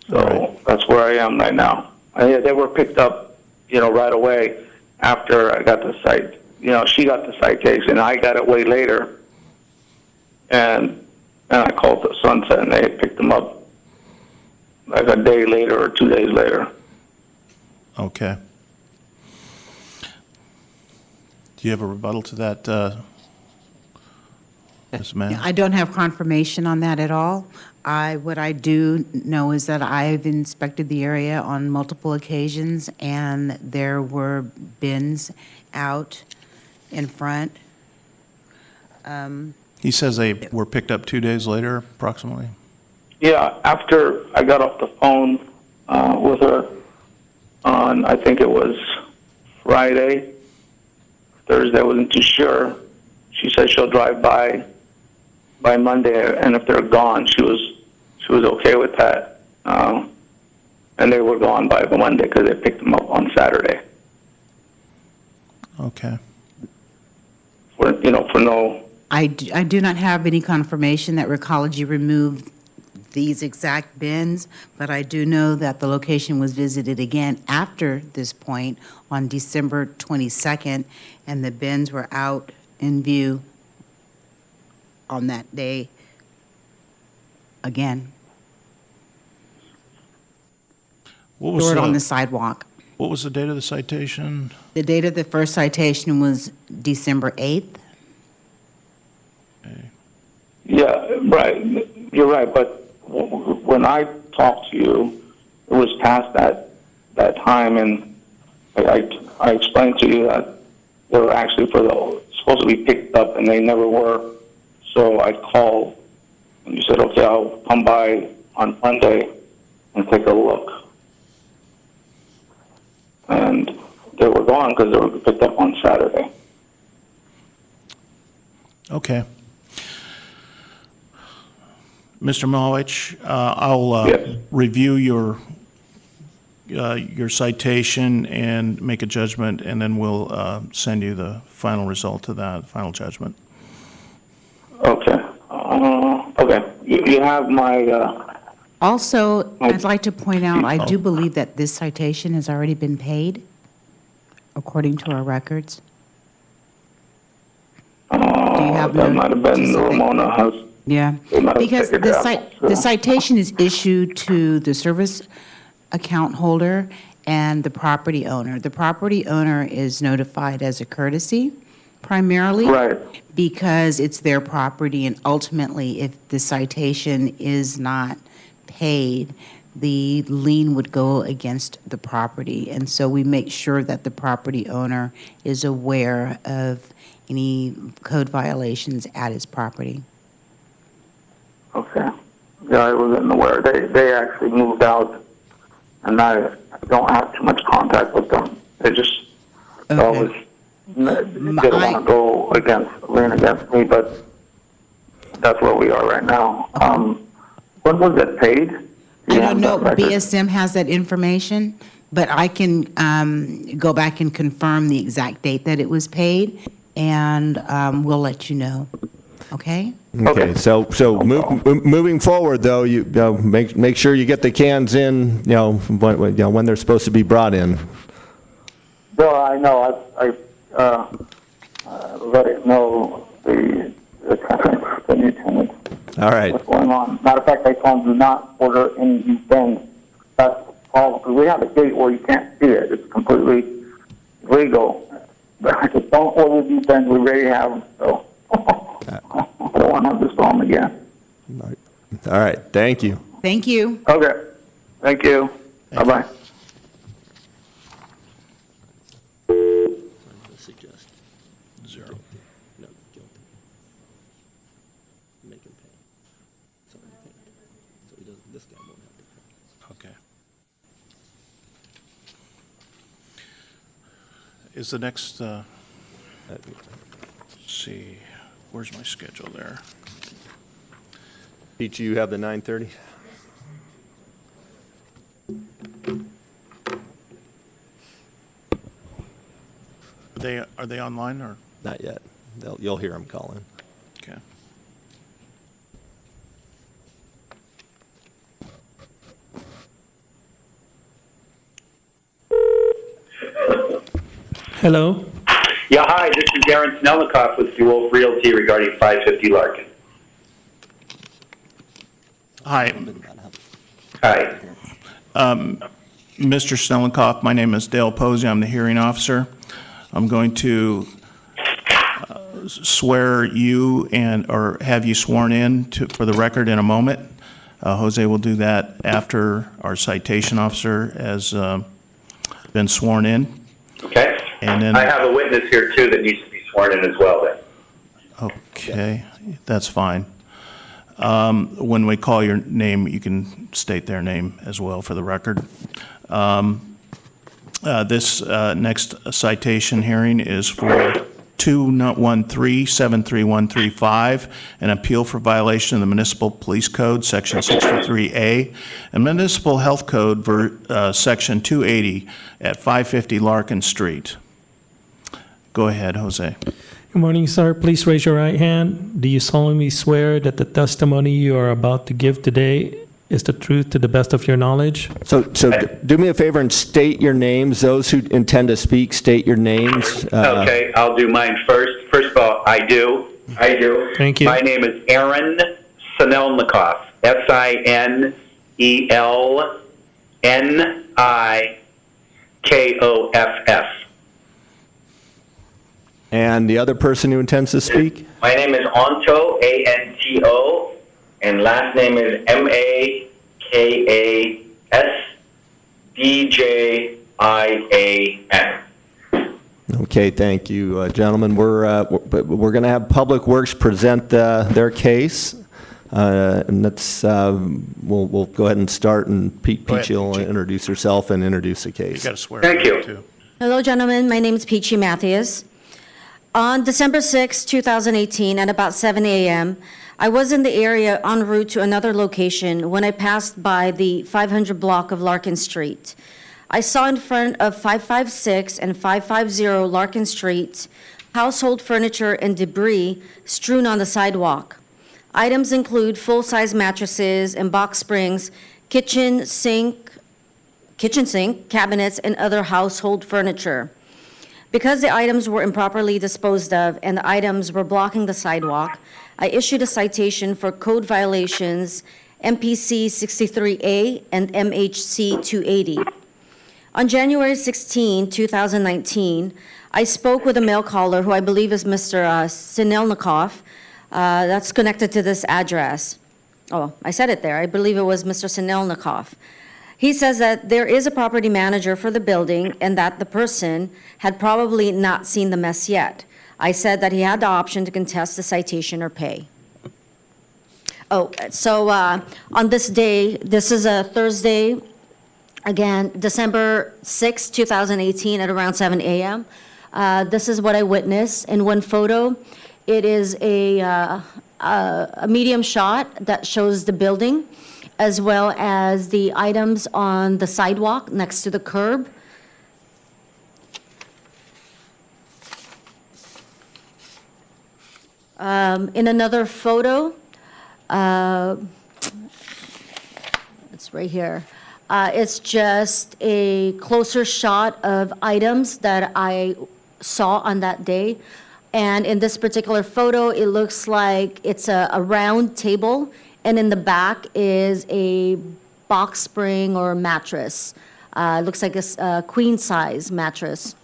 So Right. that's where I am right now. They were picked up, right away after I got the cite. She got the citation. I got it way later, and I called the Sunset, and they picked them up like a day later or 2 days later. Okay. Do you have a rebuttal to that, Ms. Mann? I don't have confirmation on that at all. What I do know is that I've inspected the area on multiple occasions, and there were bins out in front. He says they were picked up 2 days later, approximately? Yeah, after I got off the phone with her on, I think it was Friday, Thursday, I wasn't too sure. She said she'll drive by Monday, and if they're gone, she was okay with that. And they were gone by the Monday because they picked them up on Saturday. Okay. For no. I do not have any confirmation that Recology removed these exact bins, but I do know that the location was visited again after this point on December 22nd, and the bins were out in view on that day again, What was stored on the the, sidewalk. what was the date of the citation? The date of the first citation was December 8th. Yeah, right. You're right. But when I talked to you, it was past that time, and I explained to you that they were actually supposed to be picked up, and they never were. So I called, and you said, okay, I'll come by on Monday and take a look. and they were gone because they were picked up on Saturday. Okay. Mr. Malowich, I'll Yes. review your citation and make a judgment, and then we'll send you the final result of that, final judgment. Okay. Okay. You have my, Also, I'd like to point out, I do believe that this citation has already been paid, according to our records. Do you have that might have been the Ramona House. Yeah, They might have because figured the it out, the so. citation is issued to the service account holder and the property owner. The property owner is notified as a courtesy primarily. Right. Because it's their property, and ultimately, if the citation is not paid, the lien would go against the property. And so we make sure that the property owner is aware of any code violations at his property. Okay. Yeah, I wasn't aware. They actually moved out, and I don't have too much contact with them. They just always didn't want to go lean against me, but that's where we are right now. When was it paid? I don't know, BSM has that information, but I can go back and confirm the exact date that it was paid, and we'll let you know, okay? Okay, so moving forward, though, you make sure you get the cans in, when they're supposed to be brought in. Well, I know. I let it know the new tenant All right. what's going on. Matter of fact, I told them do not order any new things. That's all. Because we have a gate where you can't see it. It's completely legal. But I just don't order these things. We already have them. So I don't want to have this problem again. All right, thank you. Thank you. Okay. Thank you. Bye-bye. Suggest zero. No, guilty. Make him pay. So he doesn't, this guy won't have to pay. Okay. Is the next, let's see, where's my schedule there? Peach, you have the 9:30? Are they online or? Not yet. You'll hear them call in. Okay. Hello? Yeah, hi. This is Aaron Snellikoff with DeWolf Realty regarding 550 Larkin. Hi, Hi. Mr. Snellenkoff, my name is Dale Posey. I'm the hearing officer. I'm going to swear you or have you sworn in for the record in a moment. Jose will do that after our citation officer has been sworn in. Okay. And then, I have a witness here, too, that needs to be sworn in as well, then. okay, that's fine. When we call your name, you can state their name as well for the record. This next citation hearing is for 213-73135, an appeal for violation of the Municipal Police Code, Section 63A, and Municipal Health Code, Section 280, at 550 Larkin Street. Go ahead, Jose. Good morning, sir. Please raise your right hand. Do you solemnly swear that the testimony you are about to give today is the truth to the best of your knowledge? So do me a favor and state your names. Those who intend to speak, state your names. Okay, I'll do mine first. First of all, I do. Thank you. My name is Aaron Sinelnikoff, Sinelnikoff. And the other person who intends to speak? My name is Anto, A-N-T-O, and last name is M-A-K-A-S-D-J-I-A-N. Okay, thank you, gentlemen. We're going to have Public Works present their case. And that's, we'll go ahead and start, and Go ahead, Peachy will Peachy. introduce herself and introduce the You case. got to swear. Thank in you. too. Hello, gentlemen. My name is Peachy Mathias. On December 6, 2018, at about 7 a.m., I was in the area en route to another location when I passed by the 500 block of Larkin Street. I saw in front of 556 and 550 Larkin Street household furniture and debris strewn on the sidewalk. Items include full-size mattresses and box springs, kitchen sink, cabinets, and other household furniture. Because the items were improperly disposed of and the items were blocking the sidewalk, I issued a citation for code violations MPC 63A and MHC 280. On January 16, 2019, I spoke with a mail caller who I believe is Mr. Sinelnikov, that's connected to this address. Oh, I said it there. I believe it was Mr. Sinelnikov. He says that there is a property manager for the building and that the person had probably not seen the mess yet. I said that he had the option to contest the citation or pay. Oh, so on this day, this is a Thursday, again, December 6, 2018, at around 7 a.m. This is what I witnessed in one photo. It is a medium shot that shows the building, as well as the items on the sidewalk next to the curb. In another photo, it's right here. It's just a closer shot of items that I saw on that day. And in this particular photo, it looks like it's a round table, and in the back is a box spring or mattress. It looks like a queen-size mattress.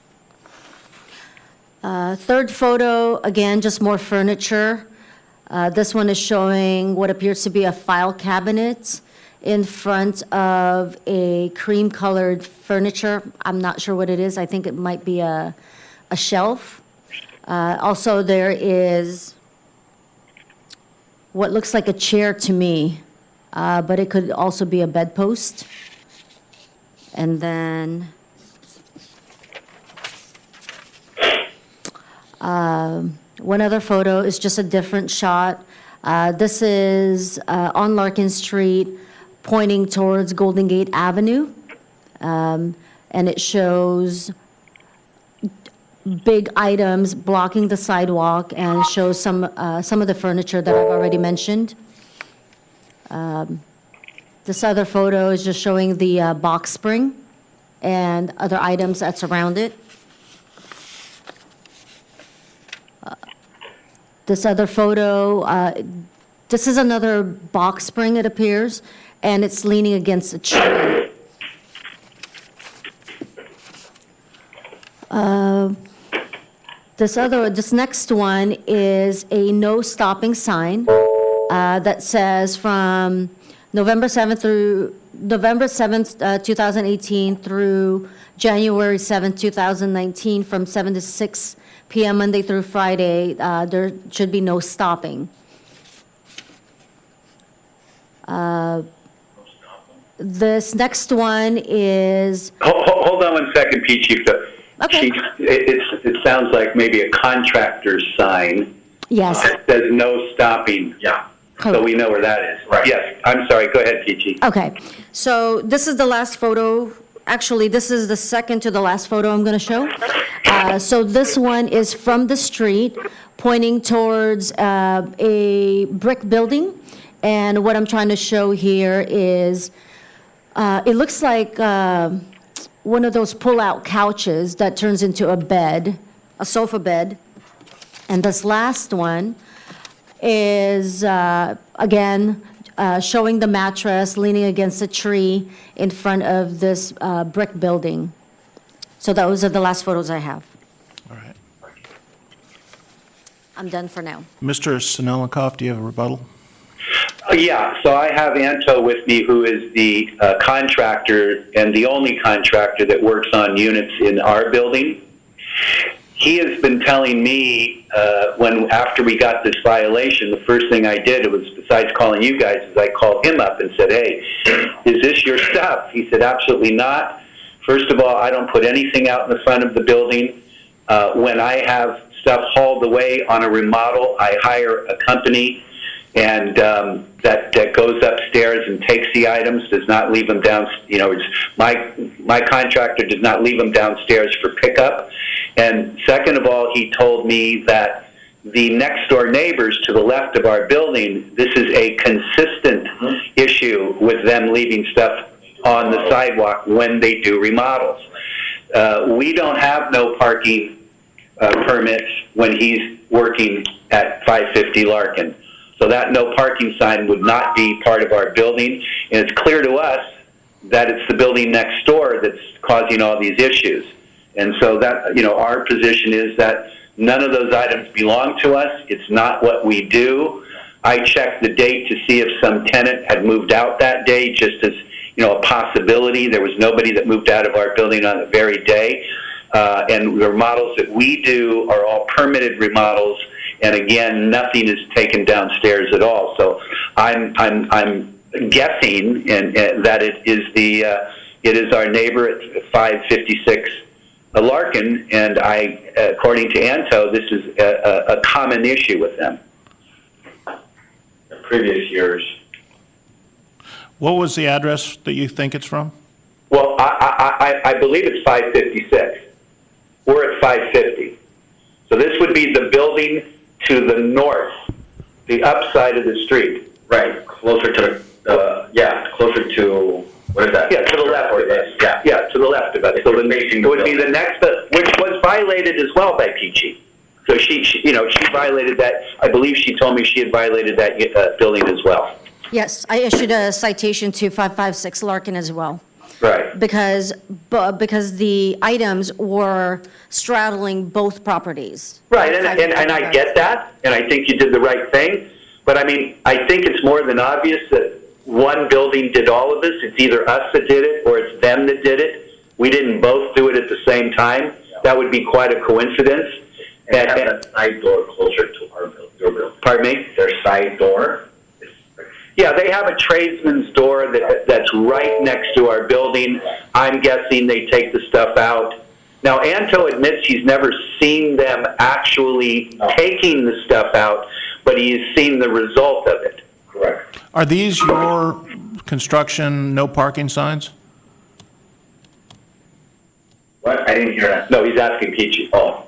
Third photo, again, just more furniture. This one is showing what appears to be a file cabinet in front of a cream-colored furniture. I'm not sure what it is. I think it might be a shelf. Also, there is what looks like a chair to me, but it could also be a bedpost. And then one other photo is just a different shot. This is on Larkin Street, pointing towards Golden Gate Avenue. And it shows big items blocking the sidewalk and shows some of the furniture that I've already mentioned. This other photo is just showing the box spring and other items that surround it. This other photo, this is another box spring, it appears, and it's leaning against a tree. This next one is a no stopping sign that says from November 7th, 2018 through January 7th, 2019, from 7 to 6 p.m. Monday through Friday, there should be no stopping. This next one is, Hold on 1 second, Peachy. Okay. It sounds like maybe a contractor's sign yes, that says no stopping. Yeah. So we know where that is. Right. Yes, I'm sorry. Go ahead, Peachy. okay. So this is the last photo. Actually, this is the second to the last photo I'm going to show. So this one is from the street, pointing towards a brick building. And what I'm trying to show here is, it looks like one of those pull-out couches that turns into a bed, a sofa bed. And this last one is, again, showing the mattress leaning against a tree in front of this brick building. So those are the last photos I have. All right. I'm done for now. Mr. Sinelnikov, do you have a rebuttal? Yeah, so I have Anto with me, who is the contractor and the only contractor that works on units in our building. he has been telling me after we got this violation, the first thing I did was, besides calling you guys, is I called him up and said, hey, is this your stuff? He said, absolutely not. First of all, I don't put anything out in the front of the building. When I have stuff hauled away on a remodel, I hire a company and that goes upstairs and takes the items, does not leave them down. My contractor does not leave them downstairs for pickup. And second of all, he told me that the next door neighbors to the left of our building, this is a consistent issue with them leaving stuff on the sidewalk when they do remodels. We don't have no parking permits when he's working at 550 Larkin. So that no parking sign would not be part of our building. And it's clear to us that it's the building next door that's causing all these issues. And so that, our position is that none of those items belong to us. It's not what we do. I checked the date to see if some tenant had moved out that day, just as, a possibility. There was nobody that moved out of our building on the very day. And the remodels that we do are all permitted remodels. And again, nothing is taken downstairs at all. So I'm guessing that it is our neighbor at 556 Larkin, and according to Anto, this is a common issue with them. Previous years. What was the address that you think it's from? Well, I believe it's 556. We're at 550. So this would be the building to the north, the upside of the street. Right, closer to, closer to, what is that? Yeah, to the left of us. Yeah, to the left of us. So it would be the next, which was violated as well by Peachy. So she violated that. I believe she told me she had violated that building as well. Yes, I issued a citation to 556 Larkin as well. Right. Because the items were straddling both properties. Right, and I get that, and I think you did the right thing. But I mean, I think it's more than obvious that one building did all of this. It's either us that did it or it's them that did it. We didn't both do it at the same time. That would be quite a coincidence. And have that side door closer to your building. Pardon me? Their side door. Yeah, they have a tradesman's door that's right next to our building. I'm guessing they take the stuff out. Now, Anto admits he's never seen them actually taking the stuff out, but he's seen the result of it. Correct. Are these your construction no parking signs? What? I didn't hear that. No, he's asking Peachy. Oh.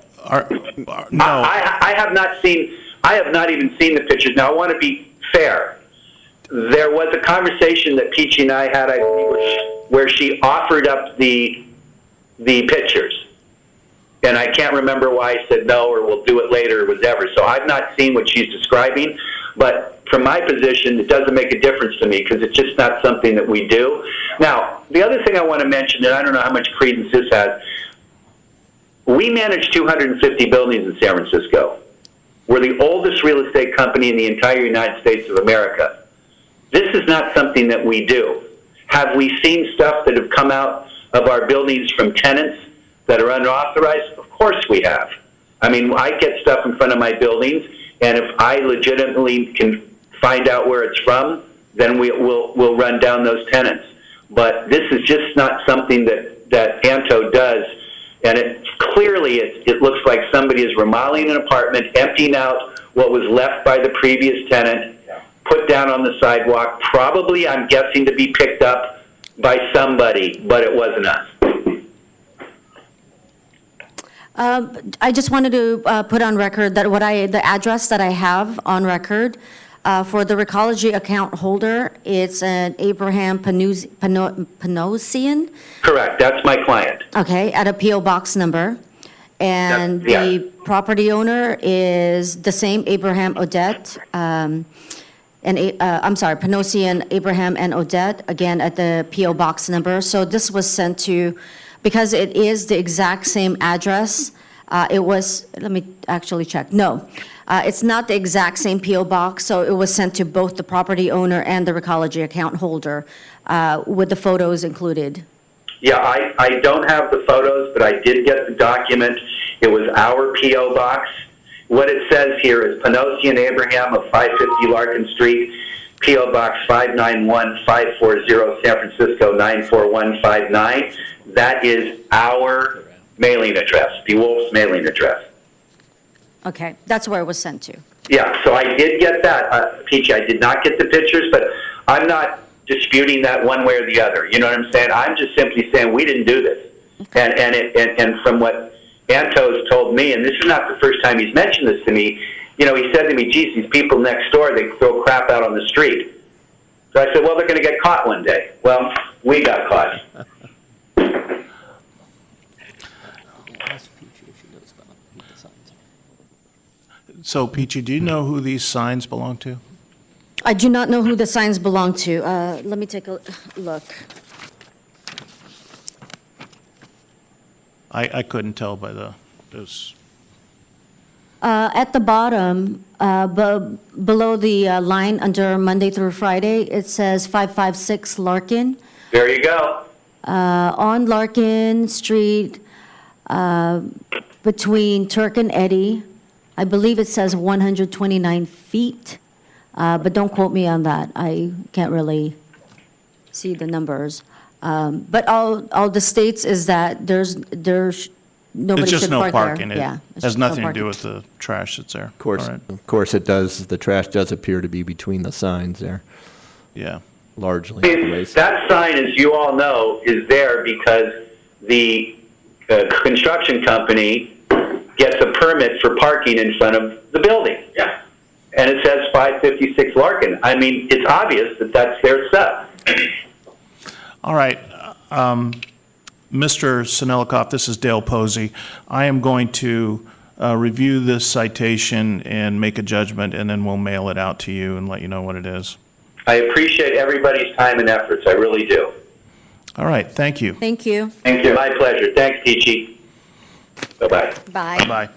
No. I have not even seen the pictures. Now, I want to be fair. There was a conversation that Peachy and I had, I believe, where she offered up the pictures. And I can't remember why I said no or we'll do it later or whatever. So I've not seen what she's describing. But from my position, it doesn't make a difference to me because it's just not something that we do. Now, the other thing I want to mention, and I don't know how much credence this has, we manage 250 buildings in San Francisco. We're the oldest real estate company in the entire United States of America. This is not something that we do. Have we seen stuff that have come out of our buildings from tenants that are unauthorized? Of course we have. I mean, I get stuff in front of my buildings, and if I legitimately can find out where it's from, then we'll run down those tenants. But this is just not something that Anto does, and it looks like somebody is remodeling an apartment, emptying out what was left by the previous tenant, put down on the sidewalk, probably, I'm guessing, to be picked up by somebody, but it wasn't us. I just wanted to put on record that the address that I have on record for the Recology account holder, it's an Abraham Panosian. Correct, that's my client. Okay, at a P.O. box number. And the property owner is the same Abraham Odette, Panosian, Abraham, and Odette, again, at the P.O. box number. So this was sent to, because it is the exact same address, let me actually check. No, it's not the exact same P.O. box, so it was sent to both the property owner and the Recology account holder with the photos included. Yeah, I don't have the photos, but I did get the document, It was our P.O. box. What it says here is Panosian Abraham of 550 Larkin Street, P.O. Box 591540, San Francisco 94159. That is our mailing address, DeWolf's mailing address. Okay, that's where it was sent to. Yeah, so I did get that, Peachy. I did not get the pictures, but I'm not disputing that one way or the other. You know what I'm saying? I'm just simply saying we didn't do this. And from what Antos told me, and this is not the first time he's mentioned this to me, you know, he said to me, geez, these people next door, they throw crap out on the street. So I said, well, they're going to get caught one day. Well, we got caught. So, Peachy, do you know who these signs belong to? I do not know who the signs belong to. Let me take a look. I couldn't tell by those. At the bottom, below the line under Monday through Friday, it says 556 Larkin. There you go. On Larkin Street, between Turk and Eddy. I believe it says 129 feet, but don't quote me on that. I can't really see the numbers. But all the states is that there's nobody It's just should no park parking. there. Yeah, It it's has just no nothing to do parking. with the trash that's there. Of course it does. The trash does appear to be between the signs there, Yeah. largely. That sign, as you all know, is there because the construction company gets a permit for parking in front of the building. Yeah. And it says 556 Larkin. I mean, it's obvious that that's their stuff. All right. Mr. Sinelikoff, this is Dale Posey. I am going to review this citation and make a judgment, and then we'll mail it out to you and let you know what it is. I appreciate everybody's time and efforts. I really do. All right. Thank you. Thank you. Thank you. My pleasure. Thanks, Peachy. Bye-bye. Bye. Bye.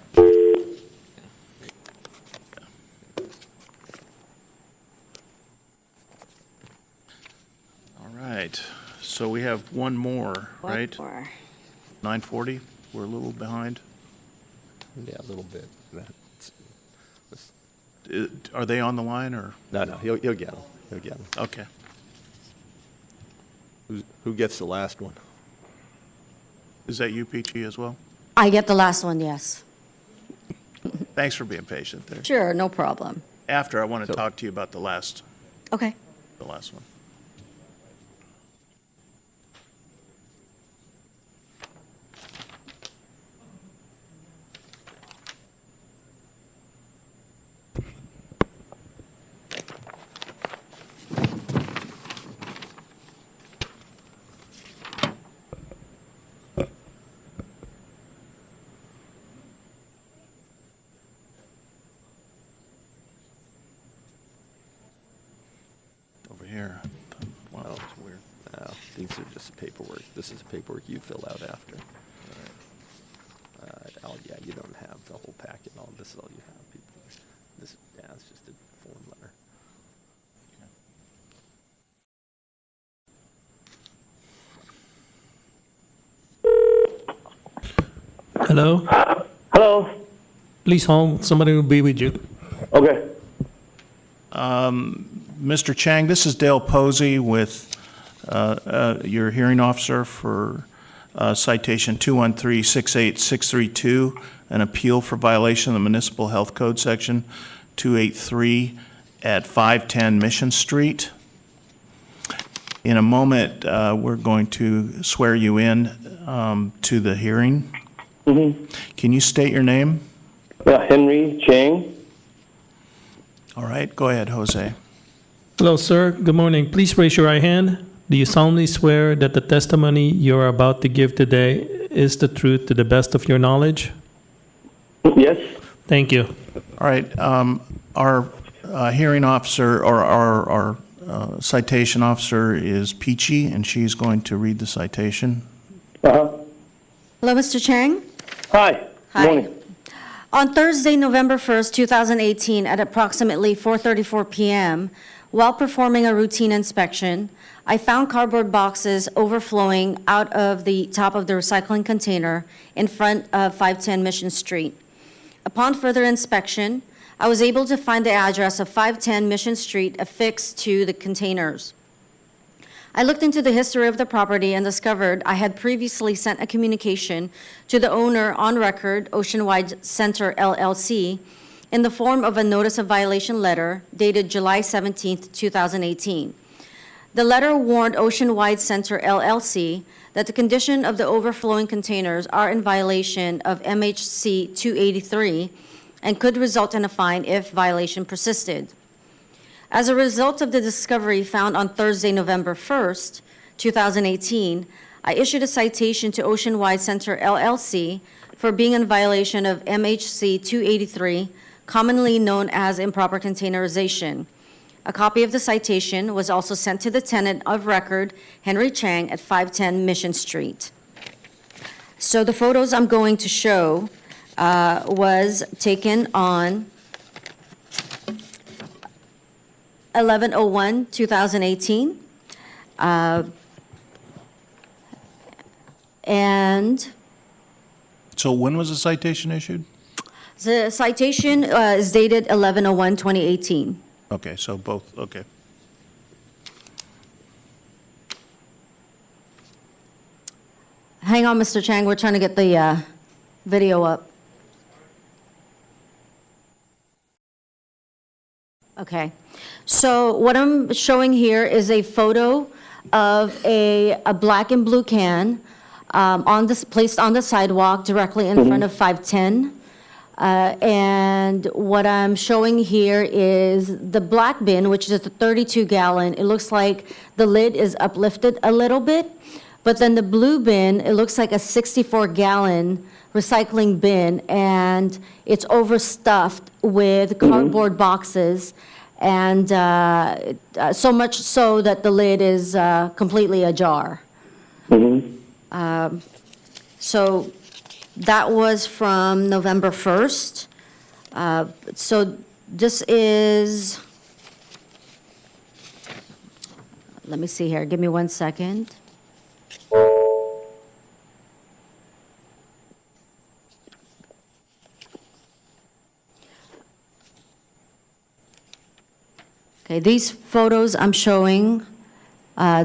All right. So we have one more, right? 9:40. We're a little behind. Yeah, a little bit. Are they on the line or? No, he'll get them. He'll get them. Okay. Who gets the last one? Is that you, Peachy, as well? I get the last one, yes. Thanks for being patient there. Sure, no problem. After, I want to talk to you about the last Okay. one. Over here. Wow, that's weird. Oh, these are just paperwork. This is paperwork you fill out after. Yeah, you don't have the whole packet. All this is all you have. People. This, yeah, it's just a form letter. Hello? Hello. Please hold, somebody will be with you. Okay. Mr. Chang, this is Dale Posey with your hearing officer for citation 213-68632, an appeal for violation of the Municipal Health Code Section 283 at 510 Mission Street. In a moment, we're going to swear you in to the hearing. Mm-hmm. Can you state your name? Henry Chang. All right, go ahead, Jose. Hello, sir. Good morning. Please raise your right hand. Do you solemnly swear that the testimony you are about to give today is the truth to the best of your knowledge? Yes. Thank you. All right, our hearing officer, or our citation officer is Peachy, and she's going to read the citation. Uh-huh. Hello, Mr. Chang? Hi. Hi. Morning. On Thursday, November 1st, 2018, at approximately 4:34 p.m., While performing a routine inspection, I found cardboard boxes overflowing out of the top of the recycling container in front of 510 Mission Street. Upon further inspection, I was able to find the address of 510 Mission Street affixed to the containers. I looked into the history of the property and discovered I had previously sent a communication to the owner on record, Oceanwide Center LLC, in the form of a notice of violation letter dated July 17, 2018. The letter warned Oceanwide Center LLC that the condition of the overflowing containers are in violation of MHC 283 and could result in a fine if violation persisted. As a result of the discovery found on Thursday, November 1st, 2018, I issued a citation to Oceanwide Center LLC for being in violation of MHC 283, commonly known as improper containerization. A copy of the citation was also sent to the tenant of record, Henry Chang, at 510 Mission Street. So the photos I'm going to show was taken on 11/01/2018. And So when was the citation issued? the citation is dated 11/01/2018. Okay, so both, okay. Hang on, Mr. Chang, we're trying to get the video up. Okay, so what I'm showing here is a photo of a black and blue can placed on the sidewalk directly in front of 510. And what I'm showing here is the black bin, which is a 32-gallon. It looks like the lid is uplifted a little bit, but then the blue bin, it looks like a 64-gallon recycling bin, and it's overstuffed with cardboard boxes, and so much so that the lid is completely ajar. So that was from November 1st. So this is, let me see here, give me 1 second. Okay, these photos I'm showing,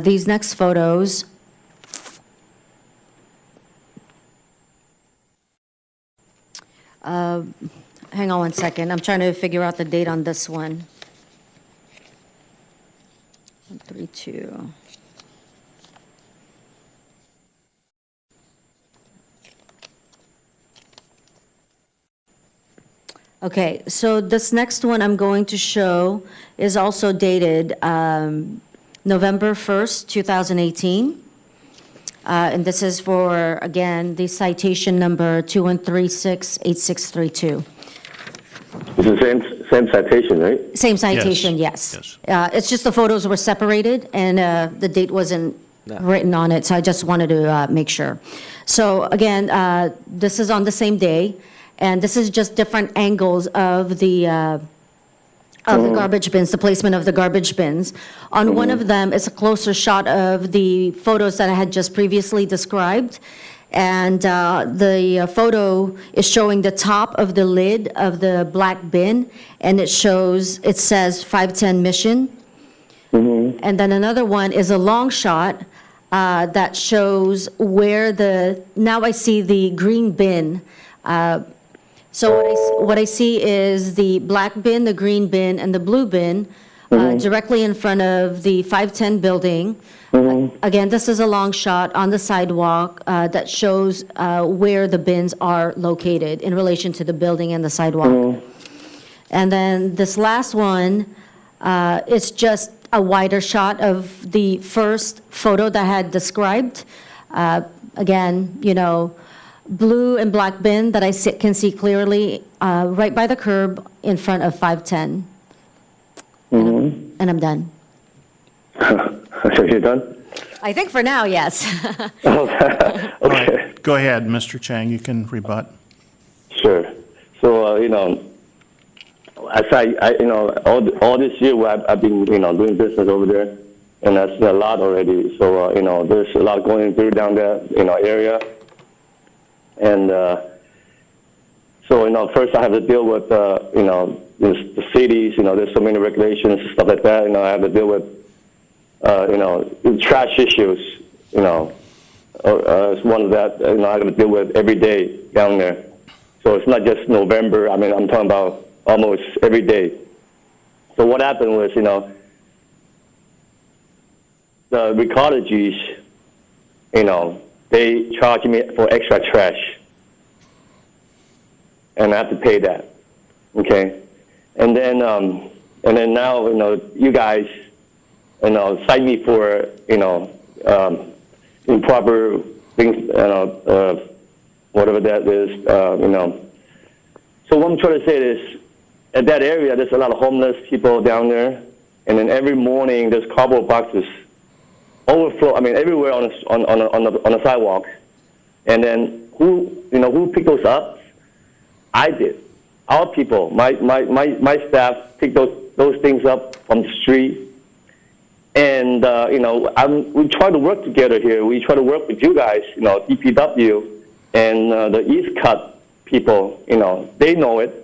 these next photos, hang on 1 second. I'm trying to figure out the date on this one. 132. Okay, so this next one I'm going to show is also dated November 1st, 2018. And this is for, again, the citation number 21368632. It's the same citation, right? Same citation, yes. It's just the photos were separated and the date wasn't written on it, so I just wanted to make sure. So again, this is on the same day, and this is just different angles of the garbage bins, the placement of the garbage bins. On one of them, it's a closer shot of the photos that I had just previously described. And the photo is showing the top of the lid of the black bin, and it says 510 Mission. And then another one is a long shot that shows where now I see the green bin. So what I see is the black bin, the green bin, and the blue bin directly in front of the 510 building. Again, this is a long shot on the sidewalk that shows where the bins are located in relation to the building and the sidewalk. And then this last one, it's just a wider shot of the first photo that I had described. Again, blue and black bin that I can see clearly right by the curb in front of 510. And I'm done. So you're done? I think for now, yes. Okay. All right, go ahead, Mr. Chang, you can rebut. Sure. So, as all this year, I've been, doing business over there, and that's a lot already. So, there's a lot going through down there, area. And so, first I have to deal with, the cities, there's so many regulations and stuff like that. I have to deal with, trash issues, it's one of that, I have to deal with every day down there. So it's not just November. I mean, I'm talking about almost every day. So what happened was, the recologies, they charge me for extra trash. And I have to pay that. Okay? And then now, you guys, cite me for, improper things, whatever that is, So what I'm trying to say is, at that area, there's a lot of homeless people down there, and then every morning there's cardboard boxes overflow. I mean, everywhere on the sidewalk. And then who picked those up? I did. Our people, my staff picked those things up from the street. And we try to work together here. We try to work with you guys, DPW and the East Cut people. They know it.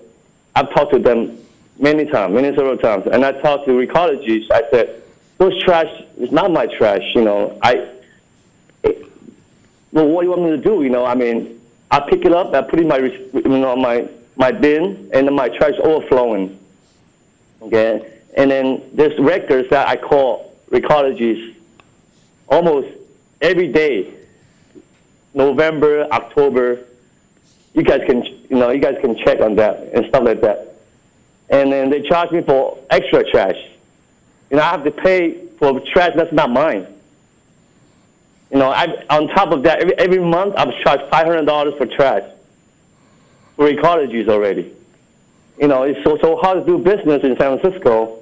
I've talked to them several times, and I talked to recologies. I said, "Those trash is not my trash." Well, what do you want me to do? I mean, I pick it up, I put it in my bin, and then my trash is overflowing. Okay, and then there's records that I call recologies almost every day, November, October. You guys can check on that and stuff like that. And then they charge me for extra trash. I have to pay for trash that's not mine. On top of that, every month I'm charged $500 for trash for ecologies already. It's so hard to do business in San Francisco.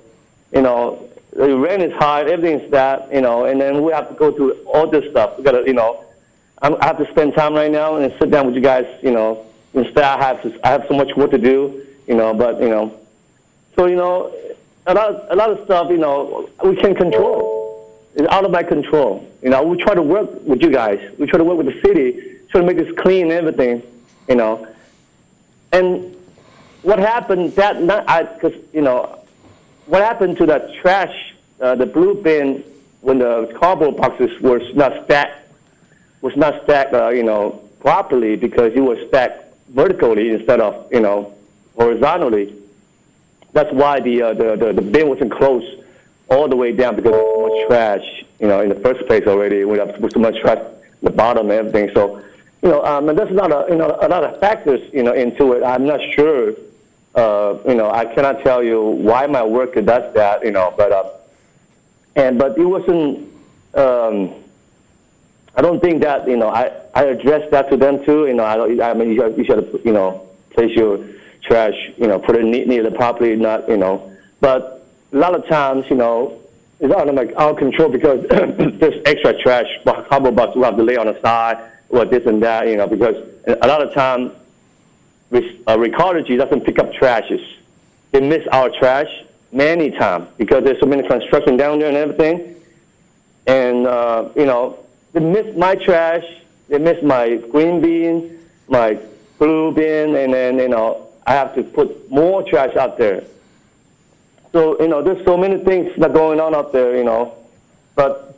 The rent is high, everything's that. And then we have to go through all this stuff. We gotta, I have to spend time right now and sit down with you guys. Instead, I have so much work to do. But so a lot of stuff. We can control. It's out of my control. We try to work with you guys. We try to work with the city, try to make this clean and everything. And what happened that night? What happened to that trash? The blue bin when the cardboard boxes was not stacked. Properly because it was stacked vertically instead of horizontally. That's why the bin wasn't closed all the way down because there's so much trash in the first place already. We have so much trash at the bottom and everything. So and there's not a lot of factors into it. I'm not sure. I cannot tell you why my worker does that. But it wasn't. I don't think that I addressed that to them too. I mean you should place your trash put it near the property, not But a lot of times it's out of our control because there's extra trash, cardboard box we have to lay on the side or this and that. Because a lot of time Recology doesn't pick up trashes. They miss our trash many times because there's so many construction down there and everything. And they miss my trash, they miss my green bin, my blue bin, and then, I have to put more trash out there. So, there's so many things that are going on out there, But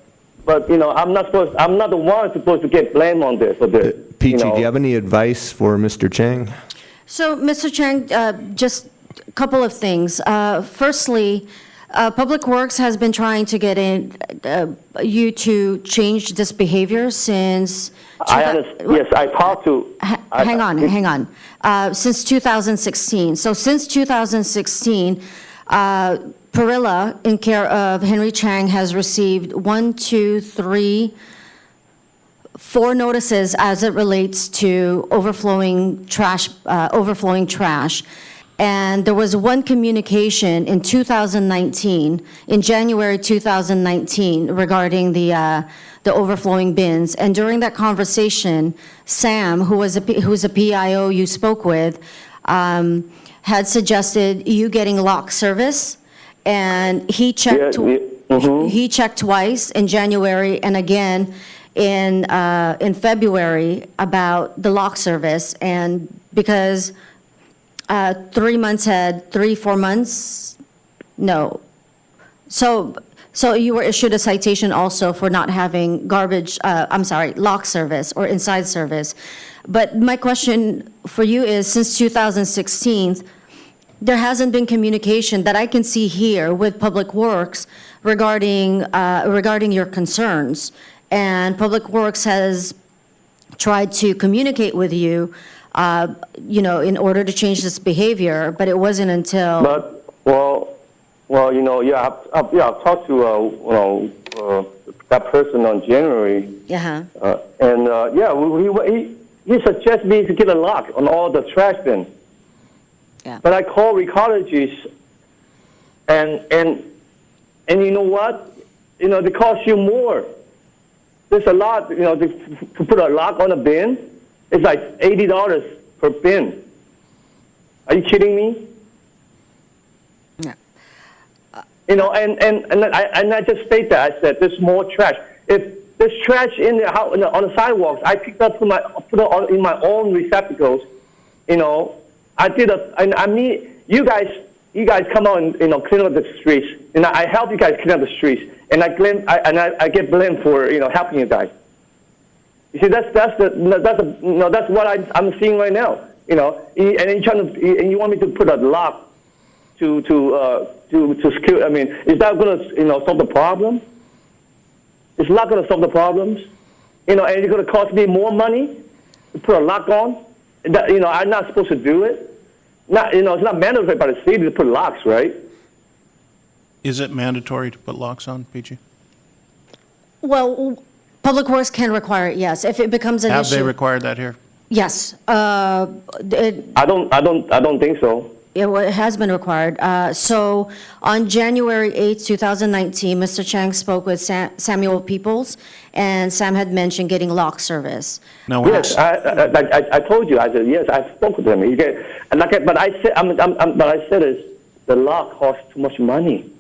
I'm not the one supposed to get blamed on this. Peachy, do you have any advice for Mr. Chang? So, Mr. Chang, just a couple of things. Firstly, Public Works has been trying to get you to change this behavior since... Yes, I talked to... Hang on. Since 2016. So since 2016, Perilla, in care of Henry Chang, has received 4 notices as it relates to overflowing trash. And there was one communication in 2019, in January 2019, regarding the overflowing bins. And during that conversation, Sam, who was a PIO you spoke with, had suggested you getting lock service, and he checked. He checked twice in January and again in February about the lock service, and because 3 months had 4 months, no. So you were issued a citation also for not having lock service or inside service. But my question for you is, since 2016, there hasn't been communication that I can see here with Public Works regarding your concerns. And Public Works has tried to communicate with you, in order to change this behavior, but it wasn't until. I've talked to that person on January, he suggested me to get a lock on all the trash bins. Yeah. But I called Recologies, and you know what? They cost you more. There's a lot, to put a lock on a bin, it's like $80 per bin. Are you kidding me? Yeah. And I just state that. I said there's more trash. If there's trash in the house, on the sidewalks, I picked up put it in my own receptacles. I did you guys come out and clean up the streets, and I help you guys clean up the streets, and I get blamed for helping you guys. You see, that's what I'm seeing right now. And you want me to put a lock to secure. I mean, is that going to solve the problem? It's not going to solve the problems. And it's going to cost me more money to put a lock on. That, I'm not supposed to do it. It's not mandatory by the city to put locks, right? Is it mandatory to put locks on, PG? Well, Public Works can require it, yes, if it becomes an issue. Have they required that here? Yes. I don't think so. It has been required. So on January 8th, 2019, Mr. Chang spoke with Samuel Peoples, and Sam had mentioned getting lock service. No. Yes, I told you. I said yes. I spoke with him. But I said is the lock costs too much money.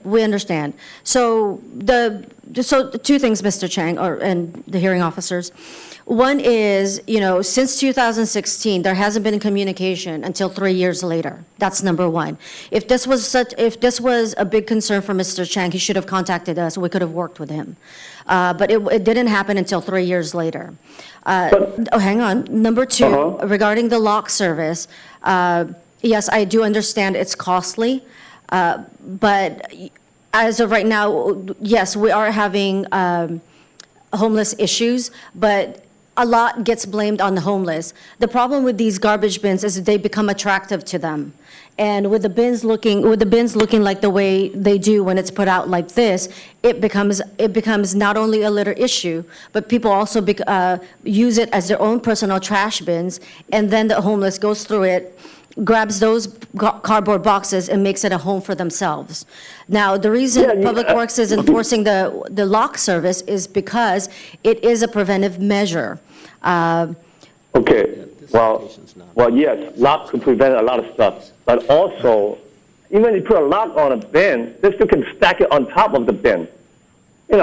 We understand. So two things, Mr. Chang, and the hearing officers. One is, since 2016, there hasn't been communication until 3 years later. That's number one. If this was a big concern for Mr. Chang, he should have contacted us. We could have worked with him. But it didn't happen until 3 years later. Hang on. Number two, regarding the lock service, yes, I do understand it's costly. But as of right now, yes, we are having homeless issues, but a lot gets blamed on the homeless. The problem with these garbage bins is that they become attractive to them. And with the bins looking like the way they do when it's put out like this, it becomes not only a litter issue, but people also use it as their own personal trash bins, and then the homeless goes through it, grabs those cardboard boxes and makes it a home for themselves. Now, the reason Public Works is enforcing the lock service is because it is a preventive measure. Okay. Well, yes, lock can prevent a lot of stuff, but also, even if you put a lock on a bin, they still can stack it on top of the bin. Then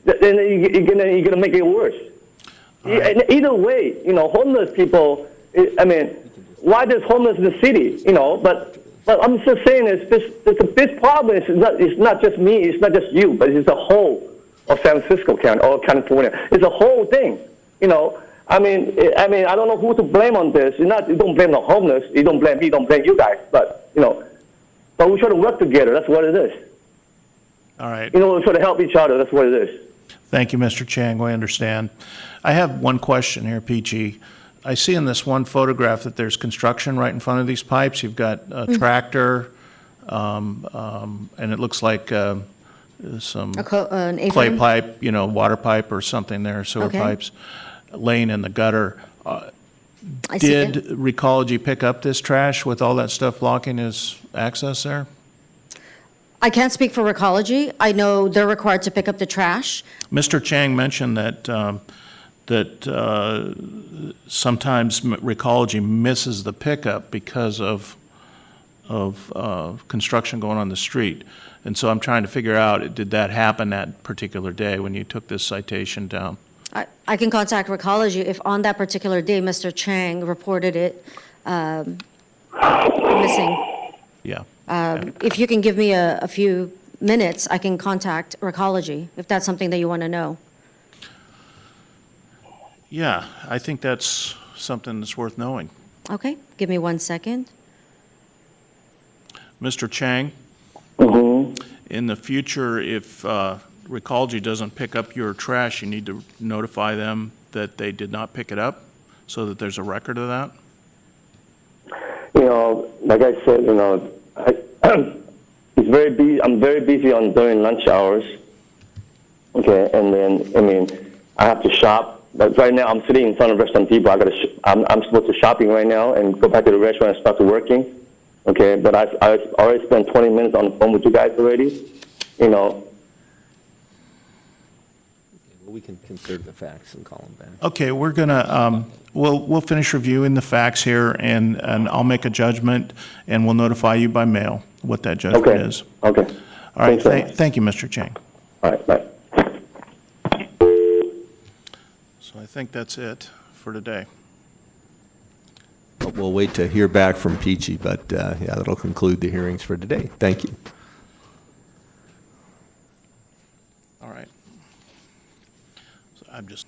you're gonna make it worse. Either way, homeless people. I mean, why there's homeless in the city? But I'm just saying this problem is not just me, it's not just you, but it's the whole of San Francisco County or California. It's a whole thing. I mean, I don't know who to blame on this. You don't blame the homeless. You don't blame me. You don't blame you guys. But we try to work together. That's what it is. All right. We try to help each other. That's what it is. Thank you, Mr. Chang. We understand. I have one question here, PG. I see in this one photograph that there's construction right in front of these pipes. You've got a tractor, and it looks like some an clay apron? pipe, water pipe or something there, sewer Okay. pipes, laying in the gutter. I see Did it. Recology pick up this trash with all that stuff blocking his access there? I can't speak for Recology. I know they're required to pick up the trash. Mr. Chang mentioned that that sometimes Recology misses the pickup because of construction going on the street. And so I'm trying to figure out, did that happen that particular day when you took this citation down? I can contact Recology if on that particular day, Mr. Chang reported it missing. Yeah. If you can give me a few minutes, I can contact Recology, if that's something that you want to know. Yeah, I think that's something that's worth knowing. Okay, give me 1 second. Mr. Chang, in the future, if Recology doesn't pick up your trash, you need to notify them that they did not pick it up so that there's a record of that? You know, like I said, you know, it's very busy. I'm very busy during lunch hours. Okay, and then I mean, I have to shop. But right now, I'm sitting in front of Restaurant Depot. I'm supposed to shopping right now and go back to the restaurant and start working. Okay, but I've already spent 20 minutes on the phone with you guys already. You know. We can consider the facts and call them back. Okay, we're gonna, we'll finish reviewing the facts here, and I'll make a judgment, and we'll notify you by mail what that judgment is. Okay. All right, Thanks very much. thank you, Mr. Chang. All right, bye. So I think that's it for today. But we'll wait to hear back from Peachy, but yeah, that'll conclude the hearings for today. Thank you. All right. So I'm just